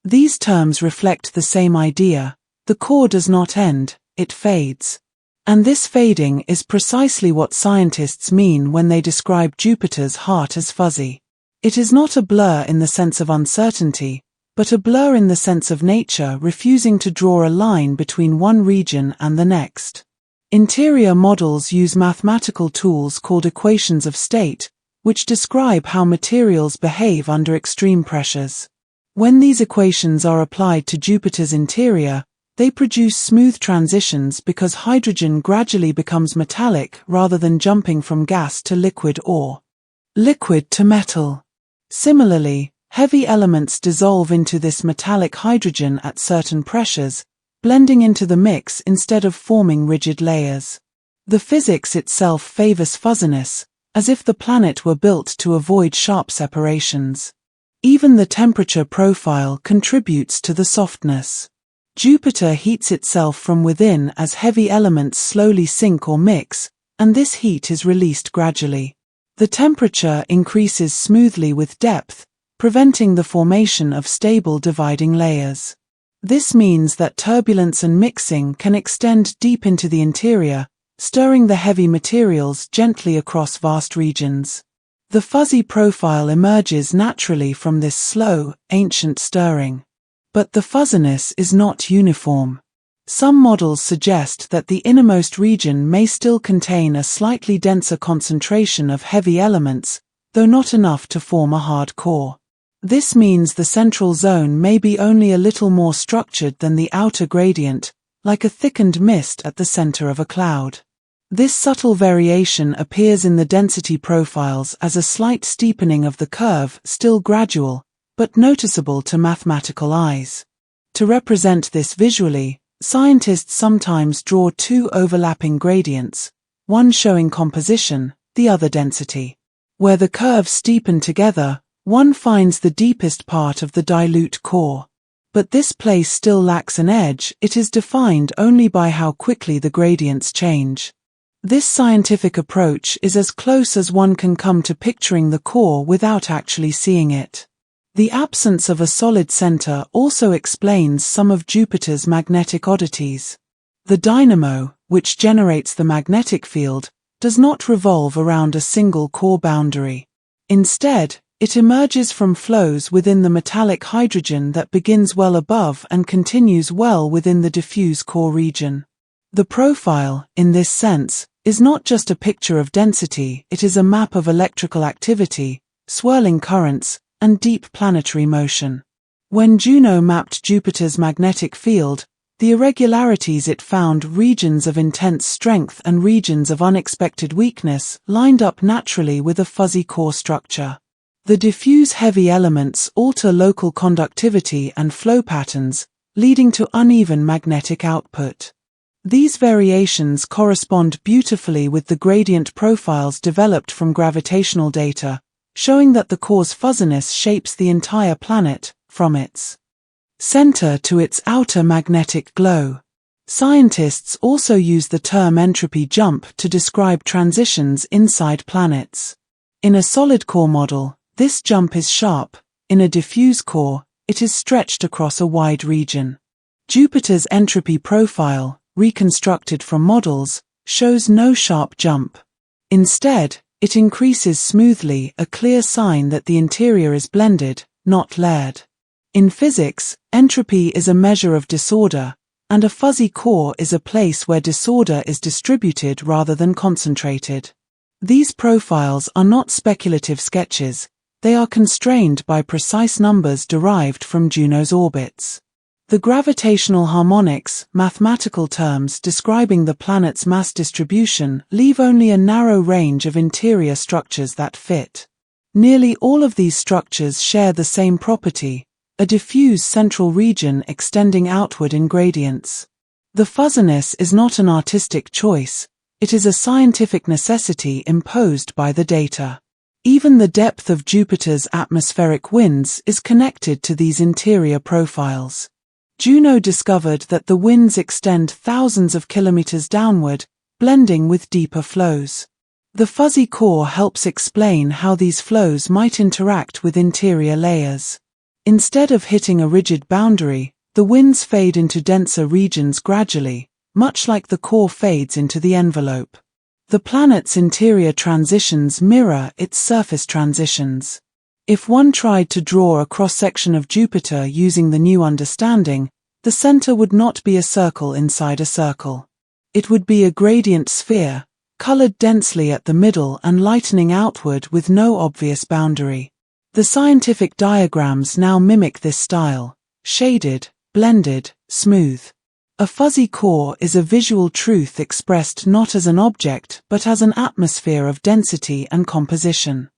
These terms reflect the same idea: the core does not end, it fades. And this fading is precisely what scientists mean when they describe Jupiter's heart as fuzzy. It is not a blur in the sense of uncertainty, but a blur in the sense of nature refusing to draw a line between one region and the next. Interior models use mathematical tools called equations of state, which describe how materials behave under extreme pressures. When these equations are applied to Jupiter's interior, they produce smooth transitions because hydrogen gradually becomes metallic rather than jumping from gas to liquid or liquid to metal. Similarly, heavy elements dissolve into this metallic hydrogen at certain pressures, blending into the mix instead of forming rigid layers. The physics itself favors fuzziness, as if the planet were built to avoid sharp separations. Even the temperature profile contributes to the softness. Jupiter heats itself from within as heavy elements slowly sink or mix, and this heat is released gradually. The temperature increases smoothly with depth, preventing the formation of stable dividing layers. This means that turbulence and mixing can extend deep into the interior, stirring the heavy materials gently across vast regions. The fuzzy profile emerges naturally from this slow, ancient stirring. But the fuzziness is not uniform. Some models suggest that the innermost region may still contain a slightly denser concentration of heavy elements, though not enough to form a hard core. This means the central zone may be only a little more structured than the outer gradient, like a thickened mist at the center of a cloud. This subtle variation appears in the density profiles as a slight steepening of the curve, still gradual, but noticeable to mathematical eyes. To represent this visually, scientists sometimes draw two overlapping gradients, one showing composition, the other density. Where the curves steepen together, one finds the deepest part of the dilute core. But this place still lacks an edge, it is defined only by how quickly the gradients change. This scientific approach is as close as one can come to picturing the core without actually seeing it. The absence of a solid center also explains some of Jupiter's magnetic oddities. The dynamo, which generates the magnetic field, does not revolve around a single core boundary. Instead, it emerges from flows within the metallic hydrogen that begins well above and continues well within the diffuse core region. The profile, in this sense, is not just a picture of density, it is a map of electrical activity, swirling currents, and deep planetary motion. When Juno mapped Jupiter's magnetic field, the irregularities it found, regions of intense strength and regions of unexpected weakness, lined up naturally with a fuzzy core structure. The diffuse heavy elements alter local conductivity and flow patterns, leading to uneven magnetic output. These variations correspond beautifully with the gradient profiles developed from gravitational data, showing that the core's fuzziness shapes the entire planet, from its center to its outer magnetic glow. Scientists also use the term entropy jump to describe transitions inside planets. In a solid core model, this jump is sharp; in a diffuse core, it is stretched across a wide region. Jupiter's entropy profile, reconstructed from models, shows no sharp jump. Instead, it increases smoothly, a clear sign that the interior is blended, not layered. In physics, entropy is a measure of disorder, and a fuzzy core is a place where disorder is distributed rather than concentrated. These profiles are not speculative sketches, they are constrained by precise numbers derived from Juno's orbits. The gravitational harmonics, mathematical terms describing the planet's mass distribution, leave only a narrow range of interior structures that fit. Nearly all of these structures share the same property, a diffuse central region extending outward in gradients. The fuzziness is not an artistic choice, it is a scientific necessity imposed by the data. Even the depth of Jupiter's atmospheric winds is connected to these interior profiles. Juno discovered that the winds extend thousands of kilometers downward, blending with deeper flows. The fuzzy core helps explain how these flows might interact with interior layers. Instead of hitting a rigid boundary, the winds fade into denser regions gradually, much like the core fades into the envelope. The planet's interior transitions mirror its surface transitions. If one tried to draw a cross-section of Jupiter using the new understanding, the center would not be a circle inside a circle. It would be a gradient sphere, colored densely at the middle and lightening outward with no obvious boundary. The scientific diagrams now mimic this style: shaded, blended, smooth. A fuzzy core is a visual truth expressed not as an object but as an atmosphere of density and composition.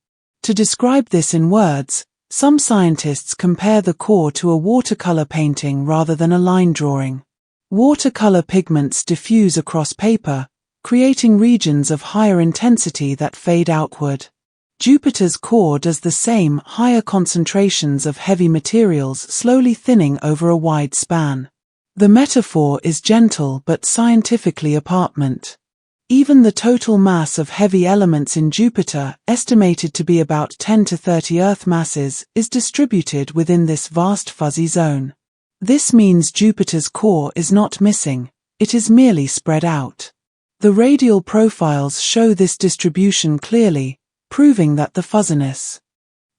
To describe this in words, some scientists compare the core to a watercolor painting rather than a line drawing. Watercolor pigments diffuse across paper, creating regions of higher intensity that fade outward. Jupiter's core does the same, higher concentrations of heavy materials slowly thinning over a wide span. The metaphor is gentle but scientifically apparent. Even the total mass of heavy elements in Jupiter, estimated to be about 10 to 30 Earth masses, is distributed within this vast fuzzy zone. This means Jupiter's core is not missing, it is merely spread out. The radial profiles show this distribution clearly, proving that the fuzziness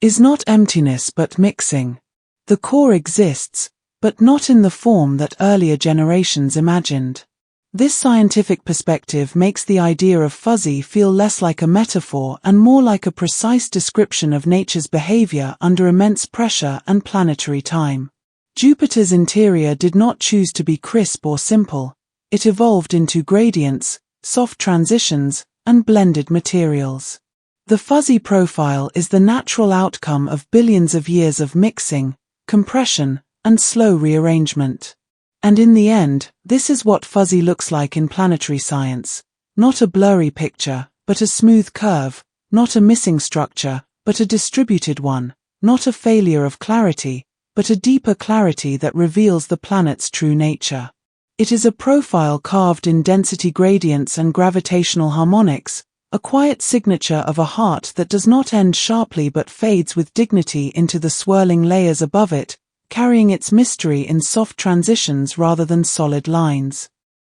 is not emptiness but mixing. The core exists, but not in the form that earlier generations imagined. This scientific perspective makes the idea of fuzzy feel less like a metaphor and more like a precise description of nature's behavior under immense pressure and planetary time. Jupiter's interior did not choose to be crisp or simple. It evolved into gradients, soft transitions, and blended materials. The fuzzy profile is the natural outcome of billions of years of mixing, compression, and slow rearrangement. And in the end, this is what fuzzy looks like in planetary science. Not a blurry picture, but a smooth curve, not a missing structure, but a distributed one, not a failure of clarity, but a deeper clarity that reveals the planet's true nature. It is a profile carved in density gradients and gravitational harmonics, a quiet signature of a heart that does not end sharply but fades with dignity into the swirling layers above it, carrying its mystery in soft transitions rather than solid lines.